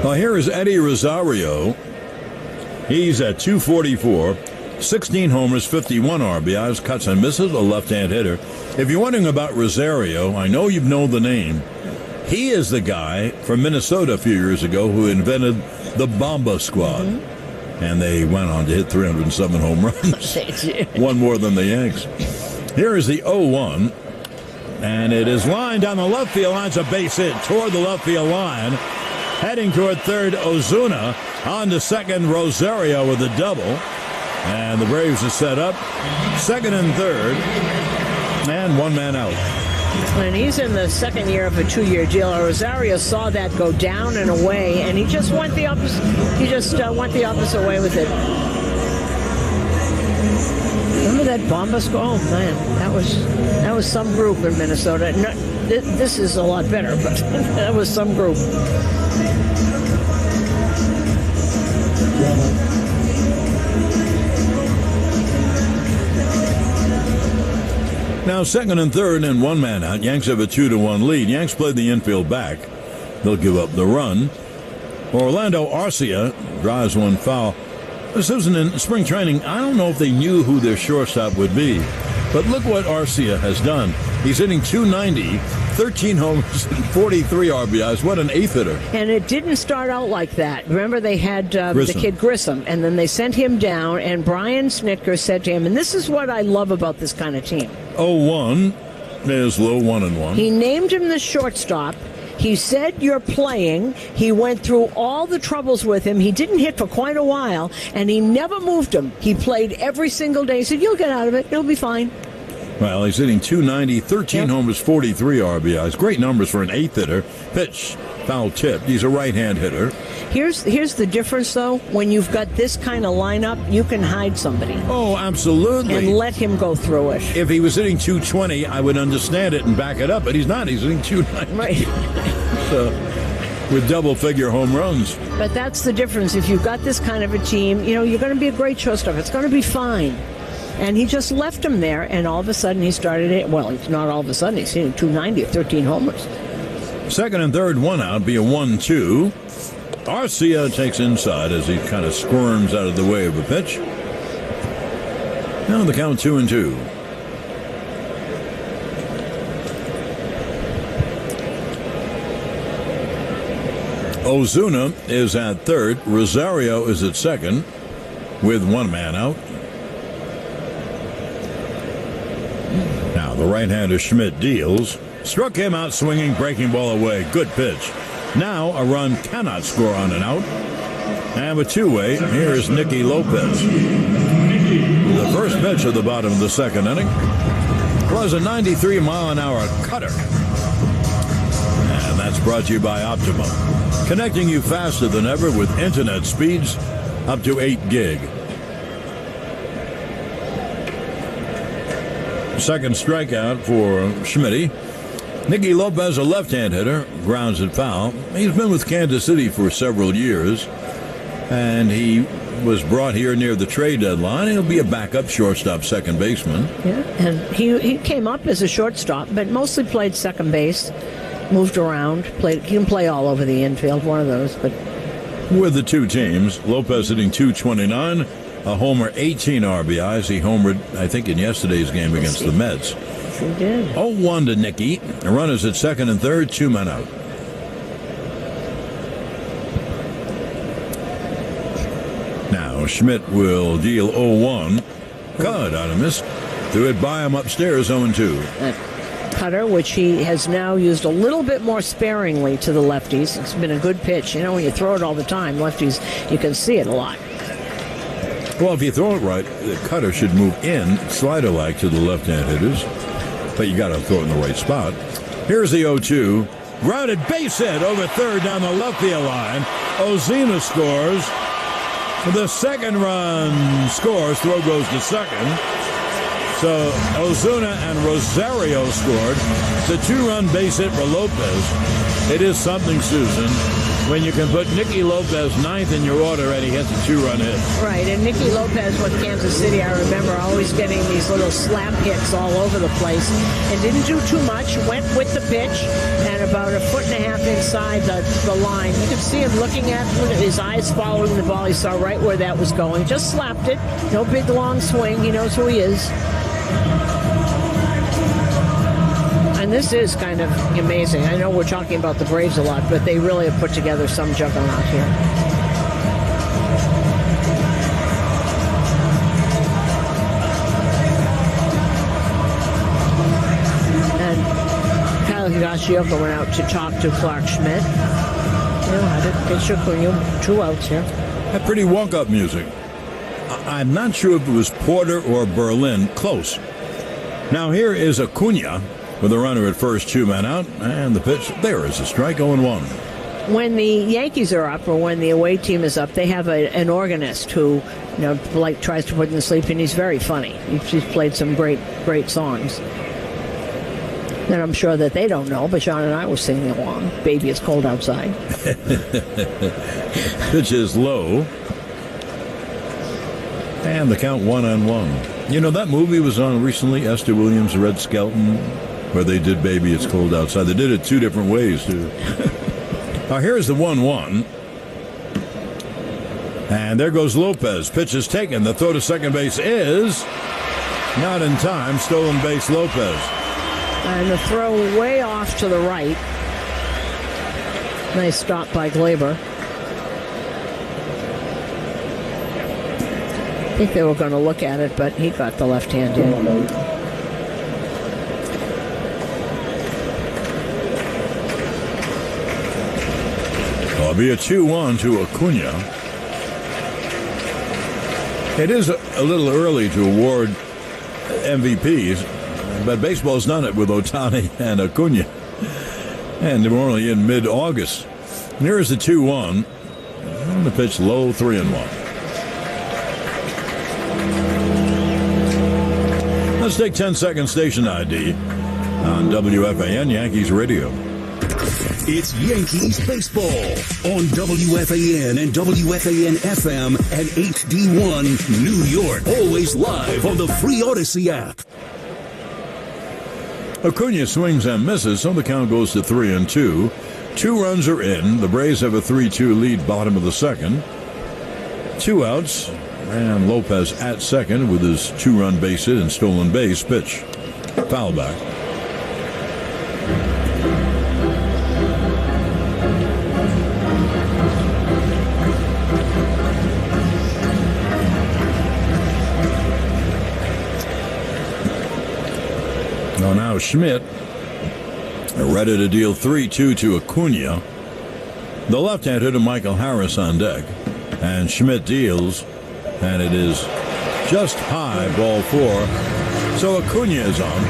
Well, here is Eddie Rosario. He's at 244, 16 homers, 51 RBIs, cuts and misses, a left-hand hitter. If you're wondering about Rosario, I know you know the name. He is the guy from Minnesota a few years ago who invented the Bomba Squad. Mm-hmm. And they went on to hit 307 home runs. One more than the Yanks. Here is the 0-1. And it is lined down the left field line. It's a base hit toward the left field line. Heading toward third, Ozuna. On to second, Rosario with a double. And the Braves are set up. Second and third. And one man out. And he's in the second year of a 2-year deal. Rosario saw that go down and away, and he just went the opposite. He just went the opposite way with it. Remember that Bomba Squad? Oh man, that was some group in Minnesota. No, this is a lot better, but that was some group. Now second and third and one man out. Yanks have a 2-1 lead. Yanks played the infield back. They'll give up the run. Orlando Arcia drives one foul. Susan, in spring training, I don't know if they knew who their shortstop would be, but look what Arcia has done. He's hitting .290, 13 homers, and 43 RBIs. What an eighth hitter. And it didn't start out like that. Remember, they had the kid Grissom, and then they sent him down, and Brian Snitker said to him, and this is what I love about this kind of team. 0-1 is low, 1-1. He named him the shortstop. He said, you're playing. He went through all the troubles with him. He didn't hit for quite a while, and he never moved him. He played every single day. He said, you'll get out of it. It'll be fine. Well, he's hitting .290, 13 homers, 43 RBIs. Great numbers for an eighth hitter. Pitch, foul tipped. He's a right-hand hitter. Here's the difference, though. When you've got this kind of lineup, you can hide somebody. Oh, absolutely. And let him go through it. If he was hitting .220, I would understand it and back it up, but he's not. He's hitting .290. Right. So with double-figure home runs. But that's the difference. If you've got this kind of a team, you're going to be a great shortstop. It's going to be fine. And he just left him there, and all of a sudden he started it. Well, it's not all of a sudden. He's hitting 290 with 13 homers. Second and third, one out, be a 1-2. Arcia takes inside as he kind of squirms out of the way of a pitch. Now the count 2-2. Ozuna is at third. Rosario is at second with one man out. Now the right-hander Schmidt deals. Struck him out swinging, breaking ball away. Good pitch. Now a run cannot score on an out. And a two-way, here is Nicky Lopez. The first pitch of the bottom of the second inning was a 93-mile-an-hour cutter. And that's brought to you by Optimum, connecting you faster than ever with internet speeds up to 8 gig. Second strikeout for Schmitty. Nicky Lopez, a left-hand hitter, grounds it foul. He's been with Kansas City for several years, and he was brought here near the trade deadline. He'll be a backup shortstop, second baseman. Yeah, and he came up as a shortstop, but mostly played second base, moved around, he can play all over the infield, one of those. But with the two teams, Lopez hitting .229, a homer, 18 RBIs. He homered, I think, in yesterday's game against the Mets. Sure did. 0-1 to Nicky. The runners at second and third, 2 men out. Now Schmidt will deal 0-1. Good on a miss. Threw it by him upstairs, 0-2. Cutter, which he has now used a little bit more sparingly to the lefties. It's been a good pitch. When you throw it all the time, lefties, you can see it a lot. Well, if you throw it right, the cutter should move in, slider-like to the left-hand hitters. But you got to throw it in the right spot. Here's the 0-2. Grounded base hit over third down the left field line. Ozuna scores. The second run scores. Throw goes to second. So Ozuna and Rosario scored. The 2-run base hit for Lopez. It is something, Susan, when you can put Nicky Lopez ninth in your order and he hits a 2-run hit. Right, and Nicky Lopez with Kansas City, I remember always getting these little slap hits all over the place and didn't do too much, went with the pitch, and about 1.5 feet inside the line. You could see him looking at his eyes following the ball. He saw right where that was going. Just slapped it. No big long swing. He knows who he is. And this is kind of amazing. I know we're talking about the Braves a lot, but they really have put together some juggernaut here. And Kyle Higashioka went out to talk to Clark Schmidt. They shook for you 2 outs here. That pretty walk-up music. I'm not sure if it was Porter or Berlin. Close. Now here is Acuna with a runner at first, 2 men out, and the pitch. There is a strike, 0-1. When the Yankees are up, or when the away team is up, they have an organist who, tries to put them to sleep, and he's very funny. He's played some great songs that I'm sure that they don't know, but John and I were singing along. Baby, it's cold outside. Pitch is low. And the count 1-1. That movie was on recently, Esther Williams, Red Skelton, where they did Baby, It's Cold Outside. They did it 2 different ways, too. Now, here's the 1-1. And there goes Lopez. Pitch is taken. The throw to second base is not in time. Stolen base, Lopez. And the throw way off to the right. Nice stop by Glaber. I think they were going to look at it, but he got the left hand in. It'll be a 2-1 to Acuna. It is a little early to award MVPs, but baseball's done it with Ohtani and Acuna. And we're only in mid-August. And here's the 2-1. And the pitch low, 3-1. Let's take 10-second station ID on WFAN Yankees Radio. It's Yankees baseball on WFAN and WFAN FM and HD1 New York. Always live on the free Odyssey app. Acuna swings and misses, so the count goes to 3-2. 2 runs are in. The Braves have a 3-2 lead, bottom of the second. 2 outs, and Lopez at second with his 2-run base hit and stolen base. Pitch, foul back. So now Schmidt ready to deal 3-2 to Acuna. The left-hand hitter Michael Harris on deck. And Schmidt deals, and it is just high, ball 4. So Acuna is on.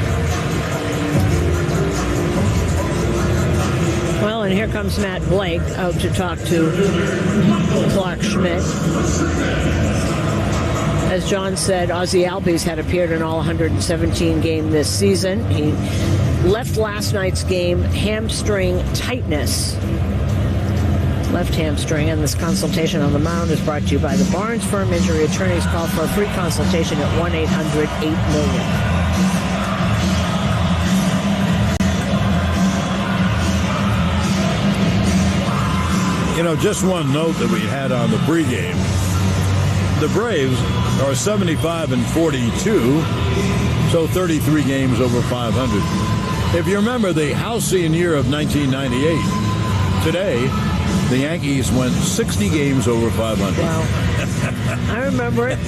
Well, and here comes Matt Blake out to talk to Clark Schmidt. As John said, Ozzie Albies had appeared in all 117 games this season. He left last night's game hamstring tightness. Left hamstring, and this consultation on the mound is brought to you by the Barnes Firm Injury Attorneys. Call for a free consultation at 1-800-8-MILLION. You know, just one note that we had on the pregame. The Braves are 75-42, so 33 games over 500. If you remember the halcyon year of 1998, today the Yankees went 60 games over 500. Wow. I remember it.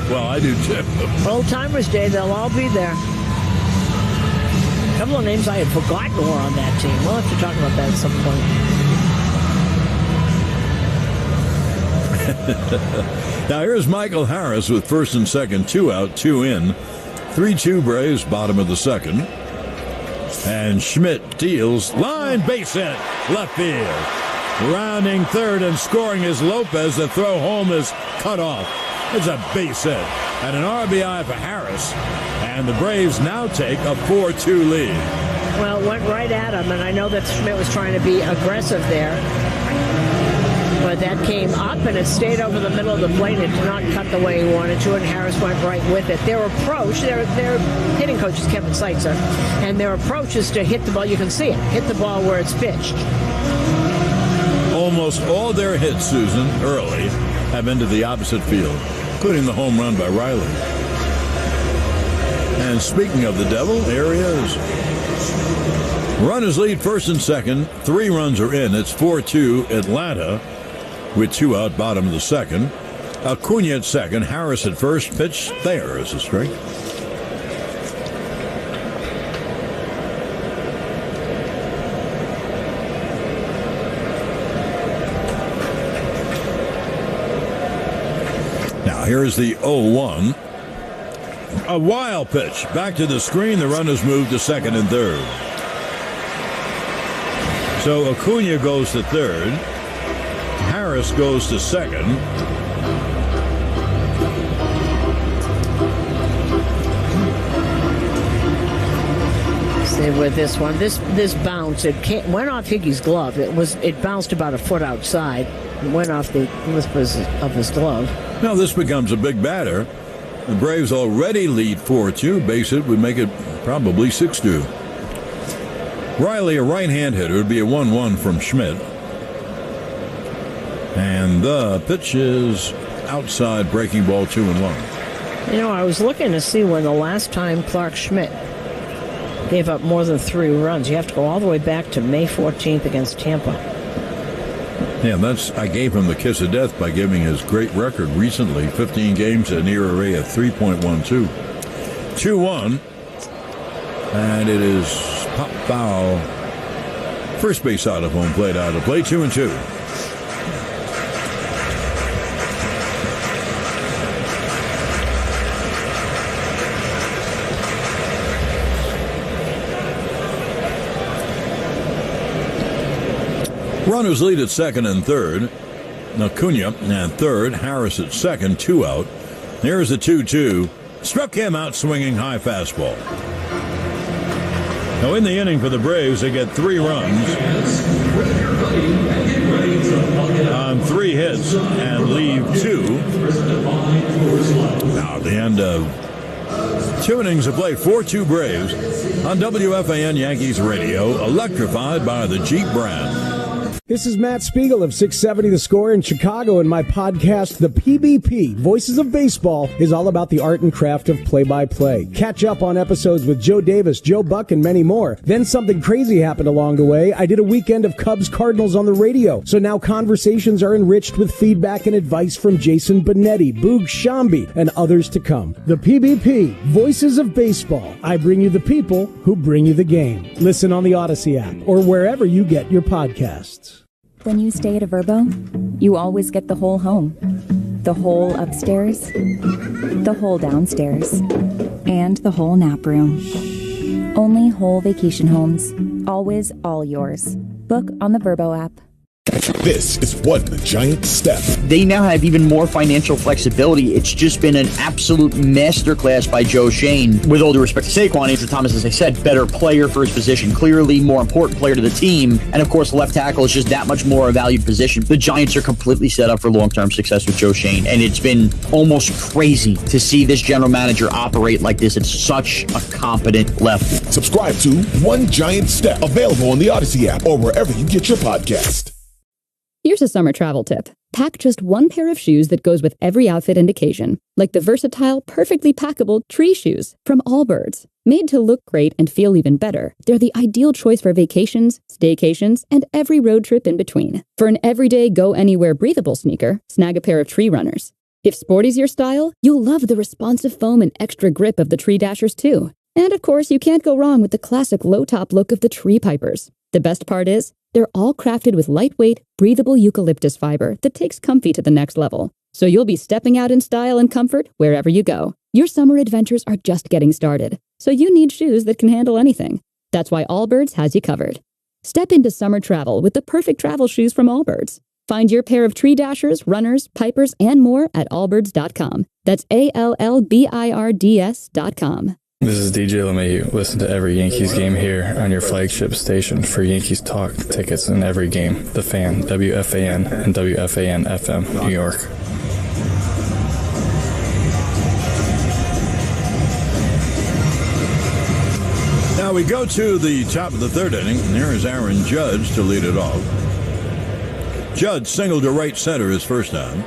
Well, I do too. Old Timers Day, they'll all be there. A couple of names I had forgotten were on that team. We'll have to talk about that at some point. Now here's Michael Harris with first and second, 2 out, 2 in. 3-2 Braves, bottom of the second. And Schmidt deals, line base hit, left field. Rounding third and scoring is Lopez. The throw home is cut off. It's a base hit and an RBI for Harris. And the Braves now take a 4-2 lead. Well, it went right at him, and I know that Schmidt was trying to be aggressive there. But that came up, and it stayed over the middle of the plate. It did not cut the way he wanted to, and Harris went right with it. Their approach, their hitting coach is Kevin Seitzer, and their approach is to hit the ball. You can see it. Hit the ball where it's pitched. Almost all their hits, Susan, early, have been to the opposite field, including the home run by Riley. And speaking of the devil, here he is. Runners lead first and second. 3 runs are in. It's 4-2 Atlanta with 2 out, bottom of the second. Acuna at second. Harris at first. Pitch there is a strike. Now here's the 0-1. A wild pitch. Back to the screen. The runners move to second and third. So Acuna goes to third. Harris goes to second. See with this one, this bounce, it went off Higgy's glove. It bounced about a foot outside. It went off the lip of his glove. Now this becomes a big batter. The Braves already lead 4-2. Base hit would make it probably 6-2. Riley, a right-hand hitter, would be a 1-1 from Schmidt. And the pitch is outside, breaking ball, 2-1. You know, I was looking to see when the last time Clark Schmidt gave up more than 3 runs. You have to go all the way back to May 14th against Tampa. Yeah, I gave him the kiss of death by giving his great record recently, 15 games at an ERA of 3.12. 2-1. And it is pop foul. First base out of home plate, out of play, 2-2. Runners lead at second and third. Acuna at third. Harris at second, 2 out. Here's the 2-2. Struck him out swinging high fastball. Now in the inning for the Braves, they get 3 runs on 3 hits and leave 2. Now at the end of 2 innings of play, 4-2 Braves on WFAN Yankees Radio, electrified by the Jeep brand. This is Matt Spiegel of 670 The Score in Chicago, and my podcast, The PBP, Voices of Baseball, is all about the art and craft of play-by-play. Catch up on episodes with Joe Davis, Joe Buck, and many more. Then something crazy happened along the way. I did a weekend of Cubs-Cardinals on the radio, so now conversations are enriched with feedback and advice from Jason Benetti, Boog Shambi, and others to come. The PBP, Voices of Baseball. I bring you the people who bring you the game. Listen on the Odyssey app or wherever you get your podcasts. When you stay at a Verbo, you always get the whole home. The whole upstairs, the whole downstairs, and the whole nap room. Only whole vacation homes. Always all yours. Book on the Verbo app. This is One Giant Step. They now have even more financial flexibility. It's just been an absolute masterclass by Joe Shane. With all due respect to Saquon, Andrew Thomas, as I said, better player for his position, clearly more important player to the team. And of course, left tackle is just that much more a valued position. The Giants are completely set up for long-term success with Joe Shane. And it's been almost crazy to see this general manager operate like this. It's such a competent left. Subscribe to One Giant Step, available on the Odyssey app or wherever you get your podcast. Here's a summer travel tip. Pack just one pair of shoes that goes with every outfit and occasion, like the versatile, perfectly packable tree shoes from Allbirds. Made to look great and feel even better, they're the ideal choice for vacations, staycations, and every road trip in between. For an everyday, go-anywhere breathable sneaker, snag a pair of Tree Runners. If sporty's your style, you'll love the responsive foam and extra grip of the Tree Dashers too. And of course, you can't go wrong with the classic low-top look of the Tree Pipers. The best part is, they're all crafted with lightweight, breathable eucalyptus fiber that takes comfy to the next level. So you'll be stepping out in style and comfort wherever you go. Your summer adventures are just getting started, so you need shoes that can handle anything. That's why Allbirds has you covered. Step into summer travel with the perfect travel shoes from Allbirds. Find your pair of Tree Dashers, Runners, Pipers, and more at allbirds.com. That's ALLBIRDS.com. This is DJ LeMahieu. Listen to every Yankees game here on your flagship station for Yankees talk, tickets, in every game. The Fan, WFAN, and WFAN FM, New York. Now we go to the top of the 3rd inning, and here is Aaron Judge to lead it off. Judge singled to right center his first time.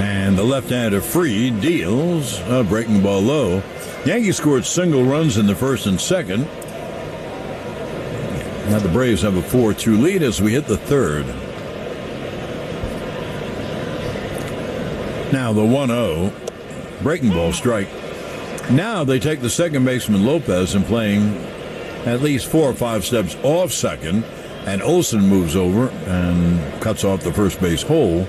And the left-hander Freed deals a breaking ball low. Yankees scored single runs in the 1st and 2nd. Now the Braves have a 4-2 lead as we hit the 3rd. Now the 1-0 breaking ball strike. Now they take the second baseman Lopez and playing at least 4 or 5 steps off second, and Olsen moves over and cuts off the first base hole.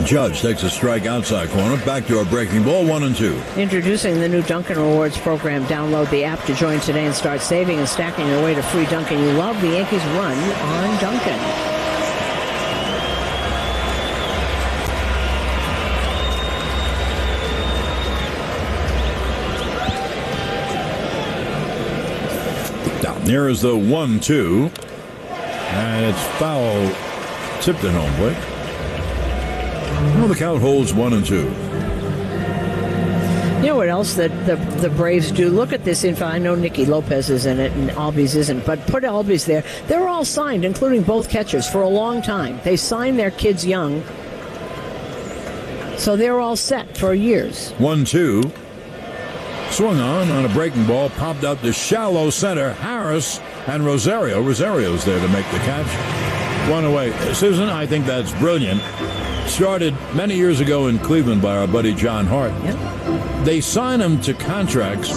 Judge takes a strike outside corner. Back to a breaking ball, 1-2. Introducing the new Dunkin' Rewards program. Download the app to join today and start saving and stacking your way to free Dunkin' you love. The Yankees run on Dunkin'. Down there is the 1-2. And it's foul. Tipped at home plate. Well, the count holds 1-2. You know what else that the Braves do? Look at this info. I know Nicky Lopez is in it and Albies isn't, but put Albies there. They're all signed, including both catchers, for a long time. They signed their kids young, so they're all set for years. 1-2. Swung on a breaking ball, popped up to shallow center. Harris and Rosario. Rosario's there to make the catch. One away. Susan, I think that's brilliant. Started many years ago in Cleveland by our buddy John Hart. Yep. They sign them to contracts.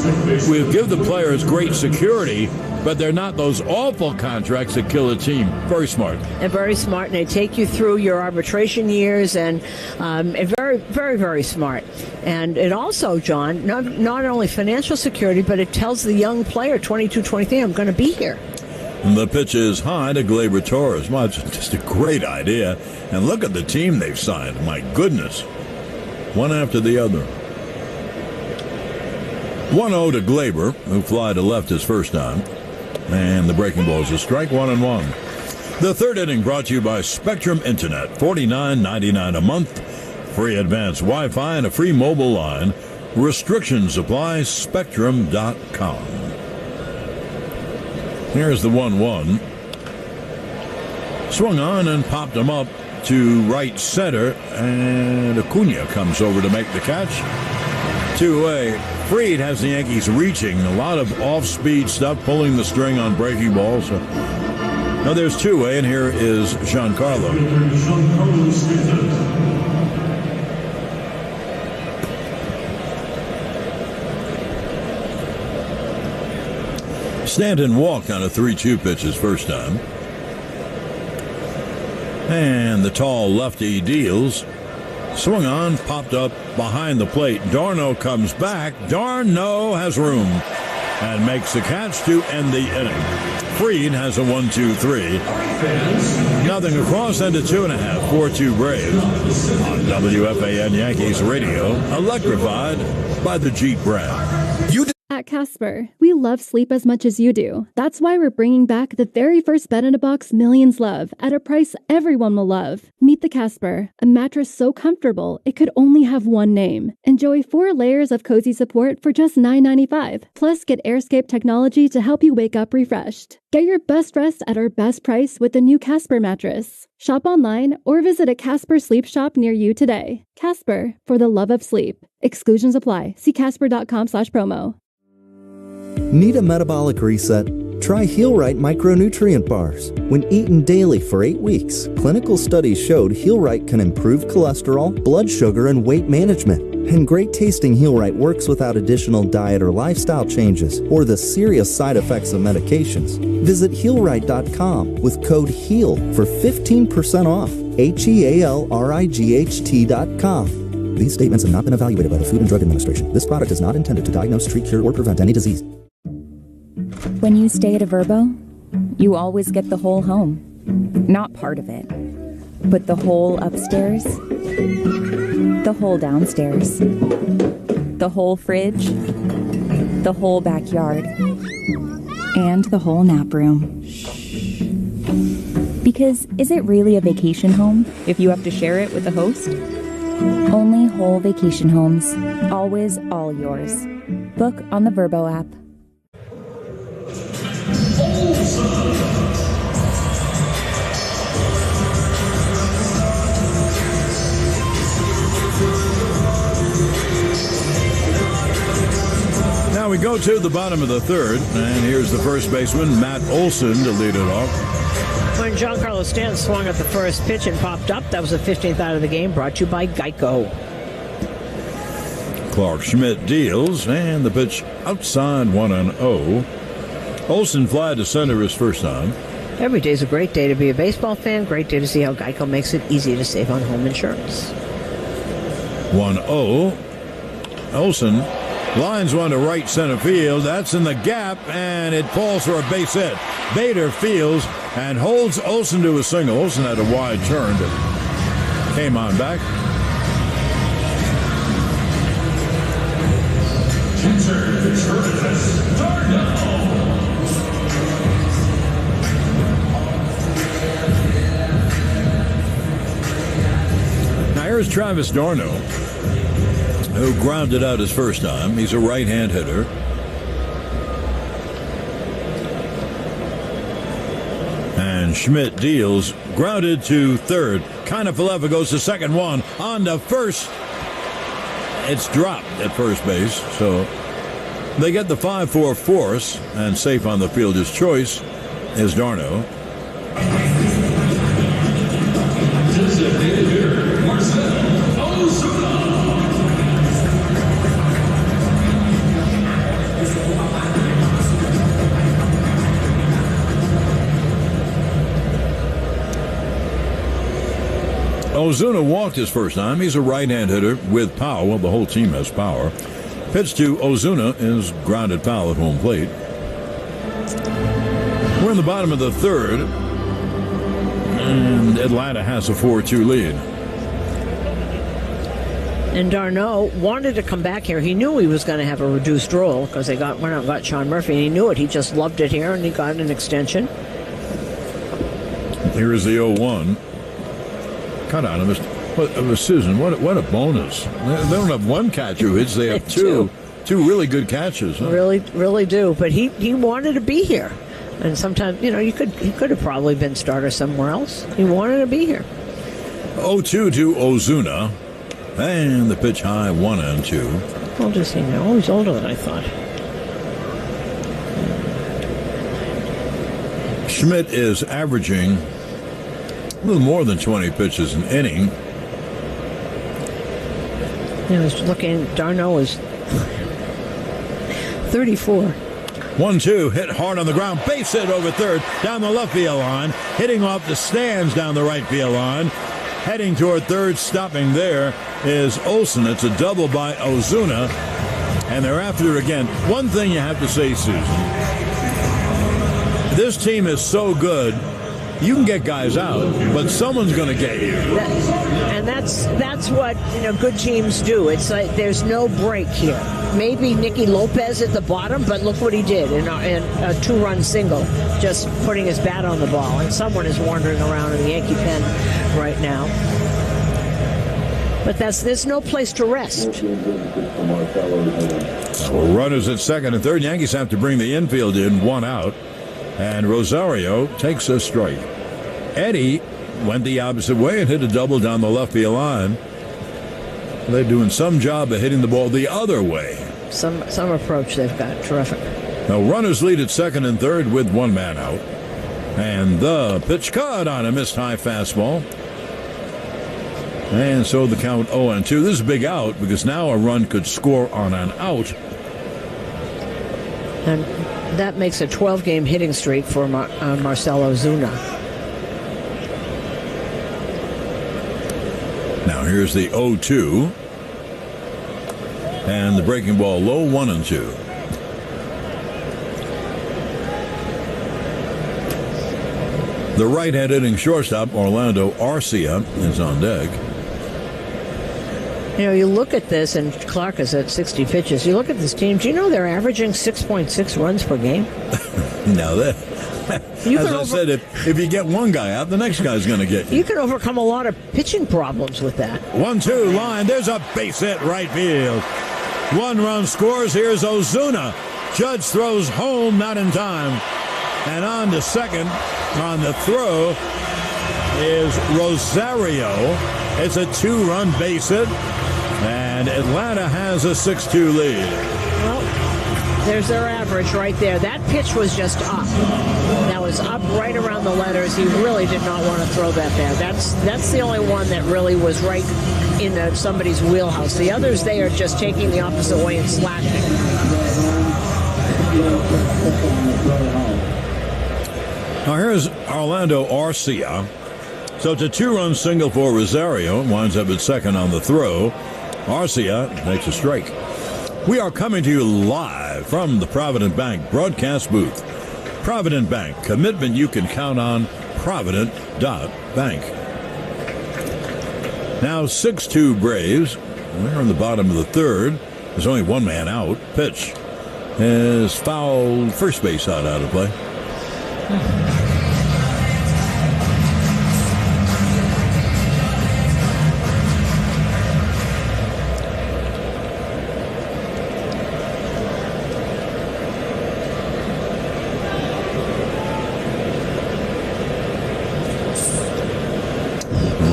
We give the players great security, but they're not those awful contracts that kill a team. Very smart. And very smart, and they take you through your arbitration years, and very, very, very smart. And it also, John, not only financial security, but it tells the young player, 22, 23, I'm going to be here. And the pitch is high to Gleyber Torres. Well, it's just a great idea. And look at the team they've signed. My goodness. One after the other. 1-0 to Glaber, who fly to left his first time. And the breaking ball is a strike, 1-1. The third inning brought to you by Spectrum Internet, $49.99 a month. Free advanced Wi-Fi and a free mobile line. Restrictions apply, Spectrum.com. Here's the 1-1. Swung on and popped him up to right center, and Acuna comes over to make the catch. 2-away. Fried has the Yankees reaching. A lot of off-speed stuff, pulling the string on breaking balls. Now there's 2-away, and here is Giancarlo. Stanton walked on a 3-2 pitch his first time. And the tall lefty deals. Swung on, popped up behind the plate. D'Arnaud comes back. D'Arnaud has room and makes the catch to end the inning. Fried has a 1-2-3. Nothing across, and a 2.5. 4-2 Braves on WFAN Yankees Radio, electrified by the Jeep brand. At Casper, we love sleep as much as you do. That's why we're bringing back the very first bed-in-a-box millions love at a price everyone will love. Meet the Casper, a mattress so comfortable it could only have one name. Enjoy 4 layers of cozy support for just $9.95. Plus, get AirScape technology to help you wake up refreshed. Get your best rest at our best price with the new Casper mattress. Shop online or visit a Casper sleep shop near you today. Casper, for the love of sleep. Exclusions apply. See casper.com/promo. Need a metabolic reset? Try HealRight micronutrient bars. When eaten daily for 8 weeks, clinical studies showed HealRight can improve cholesterol, blood sugar, and weight management. And great tasting HealRight works without additional diet or lifestyle changes or the serious side effects of medications. Visit HealRight.com with code HEAL for 15% off. HealRight.com. These statements have not been evaluated by the Food and Drug Administration. This product is not intended to diagnose, treat, cure, or prevent any disease. When you stay at a Verbo, you always get the whole home. Not part of it, but the whole upstairs, the whole downstairs, the whole fridge, the whole backyard, and the whole nap room. Because is it really a vacation home if you have to share it with the host? Only whole vacation homes. Always all yours. Book on the Verbo app. Now we go to the bottom of the third, and here's the first baseman, Matt Olson, to lead it off. When Giancarlo Stanton swung at the first pitch and popped up, that was the 15th out of the game, brought to you by Geico. Clark Schmidt deals, and the pitch outside 1-0. Olson fly to center his first time. Every day's a great day to be a baseball fan. Great day to see how Geico makes it easy to save on home insurance. 1-0. Olson lines one to right center field. That's in the gap, and it falls for a base hit. Bader fields and holds Olson to a single. Olson had a wide turn, but came on back. Now here's Travis d'Arnaud, who grounded out his first time. He's a right-hand hitter. And Schmidt deals, grounded to third. Kiner-Falefa goes to second, one on to first. It's dropped at first base, so they get the 5-4 force, and safe on the fielder's choice is d'Arnaud. Ozuna walked his first time. He's a right-hand hitter with power. Well, the whole team has power. Pitch to Ozuna is grounded foul at home plate. We're in the bottom of the third, and Atlanta has a 4-2 lead. And Darno wanted to come back here. He knew he was going to have a reduced role because went out and got Sean Murphy, and he knew it. He just loved it here, and he got an extension. Here is the 0-1. Cut on him. Susan, what a bonus. They don't have one catcher who hits. They have two really good catches. Huh? Really do. But he wanted to be here. And sometimes, he could have probably been starter somewhere else. He wanted to be here. 0-2 to Ozuna. And the pitch high, 1-2. How old is he now? Oh, he's older than I thought. Schmidt is averaging a little more than 20 pitches an inning. I was looking, Darno is 34. 1-2, hit hard on the ground, base hit over third, down the left field line, hitting off the stands down the right field line. Heading toward third, stopping there is Olsen. It's a double by Ozuna, and they're after it again. One thing you have to say, Susan, this team is so good, you can get guys out, but someone's going to get you. And that's what good teams do. It's like there's no break here. Maybe Nicky Lopez at the bottom, but look what he did in a 2-run single, just putting his bat on the ball. And someone is wandering around in the Yankee pen right now. But there's no place to rest. Runners at second and third. Yankees have to bring the infield in, 1 out. And Rosario takes a strike. Eddie went the opposite way and hit a double down the left field line. They're doing some job of hitting the ball the other way. Some approach they've got. Terrific. Now runners lead at second and third with 1 man out. And the pitch cut on a missed high fastball. And so the count 0-2. This is a big out because now a run could score on an out. And that makes a 12-game hitting streak for Marcell Ozuna. Now here's the 0-2. And the breaking ball low, 1-2. The right-hand hitting shortstop, Orlando Arcia, is on deck. You look at this, and Clark is at 60 pitches. You look at this team, do you know they're averaging 6.6 runs per game? Now that, as I said, if you get one guy out, the next guy's going to get you. You can overcome a lot of pitching problems with that. 1-2 line. There's a base hit right field. 1 run scores. Here's Ozuna. Judge throws home, not in time. And on to second on the throw is Rosario. It's a 2-run base hit. And Atlanta has a 6-2 lead. Well, there's their average right there. That pitch was just up. That was up right around the letters. He really did not want to throw that there. That's the only one that really was right in somebody's wheelhouse. The others, they are just taking the opposite way and slashing. Now here's Orlando Arcia. So it's a 2-run single for Rosario. Winds up at second on the throw. Arcia makes a strike. We are coming to you live from the Provident Bank broadcast booth. Provident Bank, commitment you can count on. Provident.bank. Now 6-2 Braves. They're in the bottom of the third. There's only 1 man out. Pitch is fouled. First base out of play.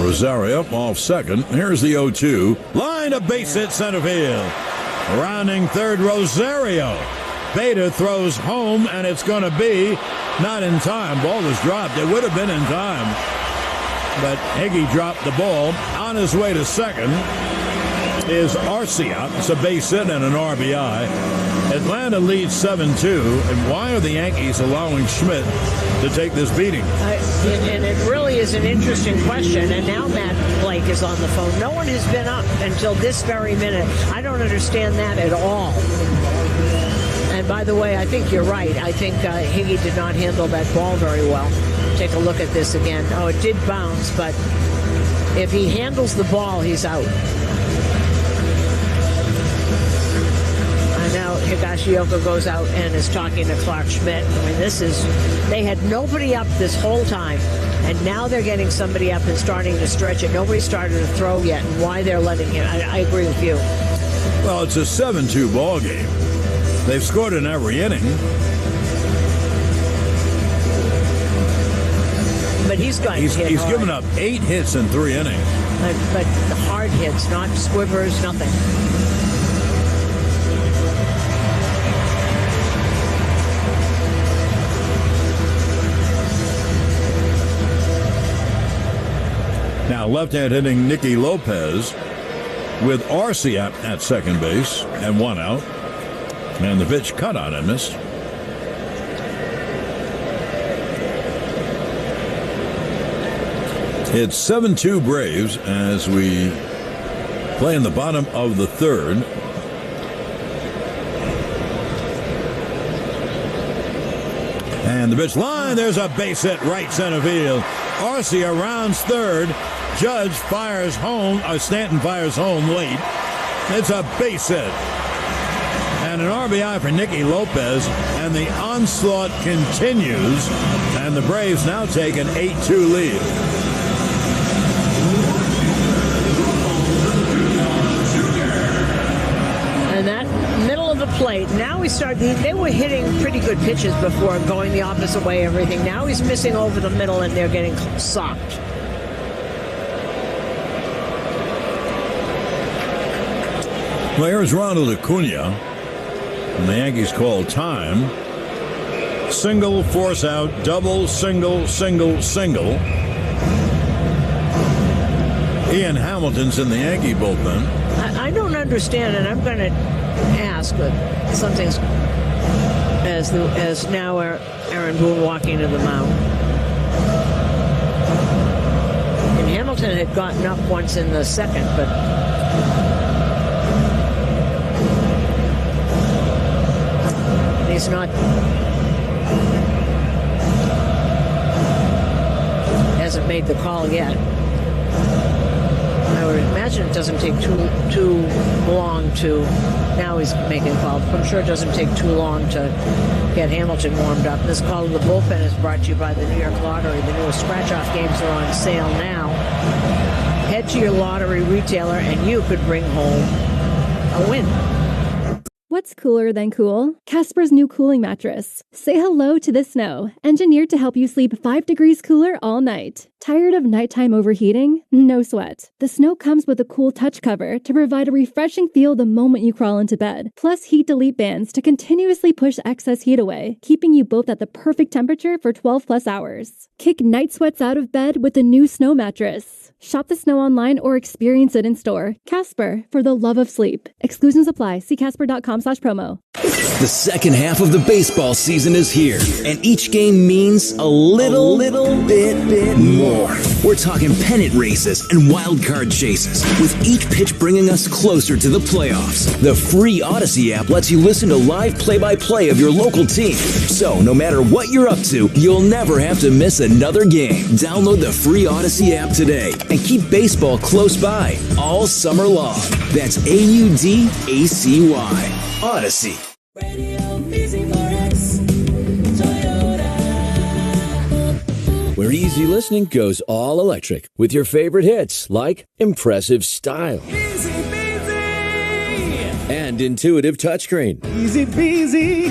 Rosario off second. Here's the 0-2. Line of base hit center field. Rounding third, Rosario. Bader throws home, and it's going to be not in time. Ball was dropped. It would have been in time. But Higgy dropped the ball. On his way to second is Arcia. It's a base hit and an RBI. Atlanta leads 7-2. And why are the Yankees allowing Schmidt to take this beating? And it really is an interesting question. And now Matt Blake is on the phone. No one has been up until this very minute. I don't understand that at all. And by the way, I think you're right. I think Higgy did not handle that ball very well. Take a look at this again. Oh, it did bounce, but if he handles the ball, he's out. Higashioka goes out and is talking to Clark Schmidt. I mean, they had nobody up this whole time, and now they're getting somebody up and starting to stretch it. Nobody started to throw yet, and why they're letting him. I agree with you. Well, it's a 7-2 ball game. They've scored in every inning. But he's given up 8 hits in 3 innings. But the hard hits, not squibers, nothing. Now left-hand hitting Nicky Lopez with Arcia at second base and 1 out. And the pitch cut on and missed. It's 7-2 Braves as we play in the bottom of the third. And the pitch line, there's a base hit right center field. Arcia rounds third. Judge fires home, Stanton fires home late. It's a base hit. And an RBI for Nicky Lopez, and the onslaught continues, and the Braves now take an 8-2 lead. And that middle of the plate, now they were hitting pretty good pitches before, going the opposite way, everything. Now he's missing over the middle, and they're getting socked. Well, here's Ronald Acuna, and the Yankees call time. Single, force out, double, single, single, single. Ian Hamilton's in the Yankee bullpen. I don't understand, and I'm going to ask, but something's as now Aaron Boone walking to the mound. And Hamilton had gotten up once in the second, but he's not. Hasn't made the call yet. I would imagine it doesn't take too long to. Now he's making a call. I'm sure it doesn't take too long to get Hamilton warmed up. This call of the bullpen is brought to you by the New York Lottery. The newest scratch-off games are on sale now. Head to your lottery retailer and you could bring home a win. What's cooler than cool? Casper's new cooling mattress. Say hello to the snow, engineered to help you sleep 5 degrees cooler all night. Tired of nighttime overheating? No sweat. The Snow comes with a cool touch cover to provide a refreshing feel the moment you crawl into bed, plus heat delete bands to continuously push excess heat away, keeping you both at the perfect temperature for 12 plus hours. Kick night sweats out of bed with the new Snow mattress. Shop the Snow online or experience it in store. Casper, for the love of sleep. Exclusions apply. See casper.com/promo. The second half of the baseball season is here, and each game means a little bit more. We're talking pennant races and wild card chases, with each pitch bringing us closer to the playoffs. The free Odyssey app lets you listen to live play-by-play of your local team. So no matter what you're up to, you'll never have to miss another game. Download the free Odyssey app today and keep baseball close by all summer long. That's AUDACY. Odyssey. Where easy listening goes all electric with your favorite hits like impressive style and intuitive touchscreen. Easy peasy,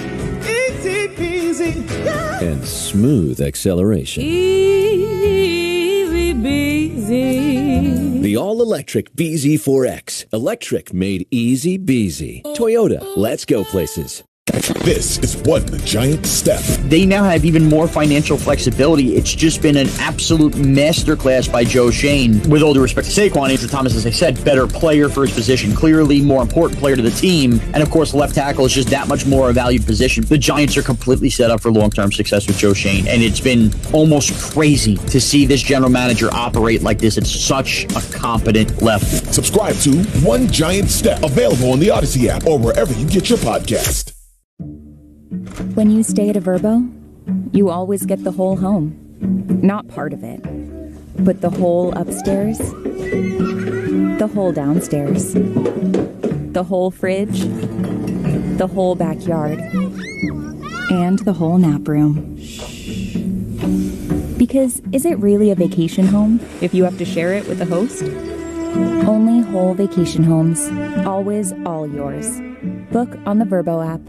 easy peasy. Yeah. And smooth acceleration. Easy peasy. The all-electric BZ4X. Electric made easy beasy. Toyota, let's go places. This is one giant step. They now have even more financial flexibility. It's just been an absolute masterclass by Joe Shane. With all due respect to Saquon, Andrew Thomas, as I said, better player for his position, clearly more important player to the team. And of course, left tackle is just that much more a valued position. The Giants are completely set up for long-term success with Joe Shane, and it's been almost crazy to see this general manager operate like this. It's such a competent left. Subscribe to One Giant Step, available on the Odyssey app or wherever you get your podcast. When you stay at a Verbo, you always get the whole home. Not part of it, but the whole upstairs, the whole downstairs, the whole fridge, the whole backyard, and the whole nap room. Because is it really a vacation home if you have to share it with a host? Only whole vacation homes. Always all yours. Book on the Vrbo app.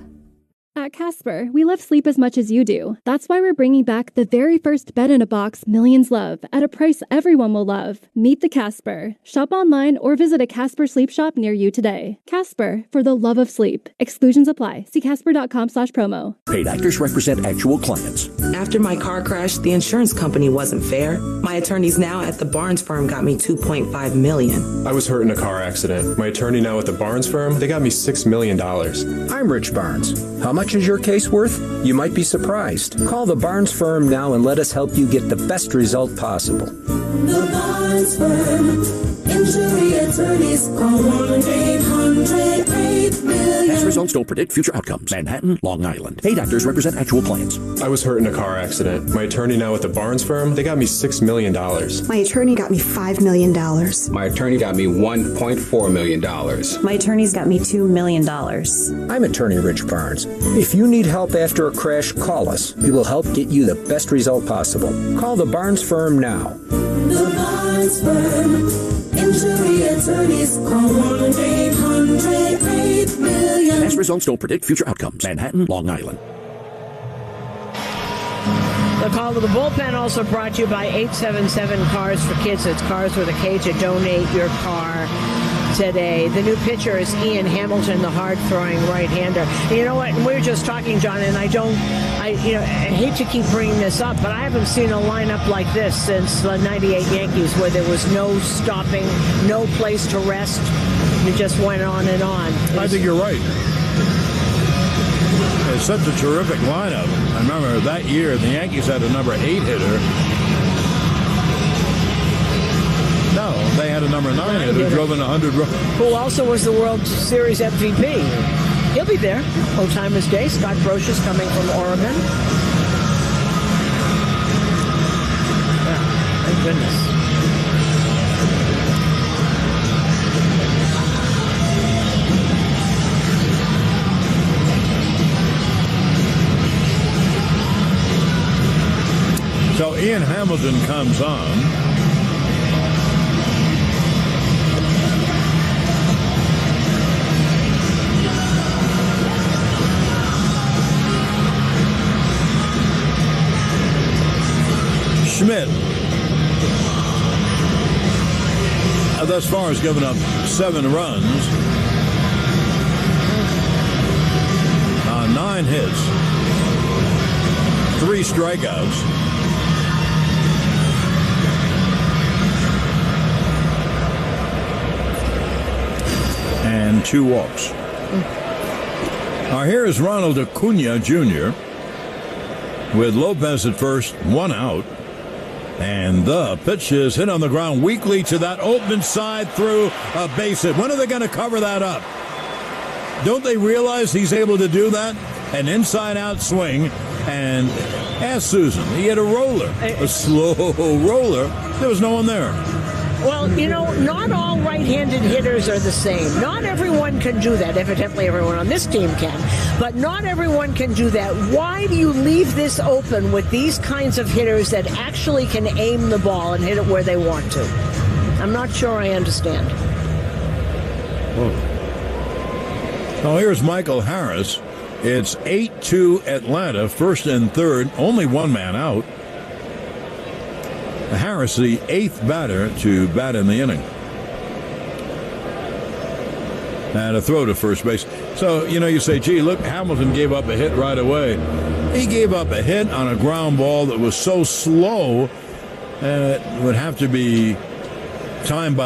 At Casper, we love sleep as much as you do. That's why we're bringing back the very first bed-in-a-box millions love at a price everyone will love. Meet the Casper. Shop online or visit a Casper sleep shop near you today. Casper, for the love of sleep. Exclusions apply. See casper.com/promo. Paid actors represent actual clients. After my car crash, the insurance company wasn't fair. My attorneys now at the Barnes firm got me $2.5 million. I was hurt in a car accident. My attorney now at the Barnes firm, they got me $6 million. I'm Rich Barnes. How much is your case worth? You might be surprised. Call the Barnes firm now and let us help you get the best result possible. The Barnes firm. Injury attorneys. Call 1-800-8-million. Past results don't predict future outcomes. Manhattan, Long Island. Paid actors represent actual clients. I was hurt in a car accident. My attorney now at the Barnes firm, they got me $6 million. My attorney got me $5 million. My attorney got me $1.4 million. My attorney's got me $2 million. I'm attorney Rich Barnes. If you need help after a crash, call us. We will help get you the best result possible. Call the Barnes firm now. The Barnes firm. Injury attorneys. Call 1-800-8-million. Past results don't predict future outcomes. Manhattan, Long Island. The call to the bullpen also brought to you by 877 Cars for Kids. It's Cars with a K to donate your car today. The new pitcher is Ian Hamilton, the hard-throwing right-hander. You know what? We were just talking, John, and I hate to keep bringing this up, but I haven't seen a lineup like this since the 98 Yankees, where there was no stopping, no place to rest. It just went on and on. I think you're right. It's such a terrific lineup. I remember that year the Yankees had a number 8 hitter. No, they had a number 9 hitter who drove in 100 runs. Who also was the World Series MVP. He'll be there. Old-timers Day. Scott Brocious coming from Oregon. Yeah, thank goodness. So Ian Hamilton comes on. Schmidt, thus far, has given up 7 runs on 9 hits, 3 strikeouts. And 2 walks. Now here is Ronald Acuna Jr. with Lopez at first, 1 out. And the pitch is hit on the ground weakly to that open side through a base hit. When are they going to cover that up? Don't they realize he's able to do that? An inside-out swing. And ask Susan, he had a roller, a slow roller. There was no one there. Well, not all right-handed hitters are the same. Not everyone can do that. Evidently, everyone on this team can. But not everyone can do that. Why do you leave this open with these kinds of hitters that actually can aim the ball and hit it where they want to? I'm not sure I understand. Well, here's Michael Harris. It's 8-2 Atlanta, first and third, only 1 man out. Harris, the 8th batter to bat in the inning. And a throw to first base. So, you say, gee, look, Hamilton gave up a hit right away. He gave up a hit on a ground ball that was so slow, it would have to be timed by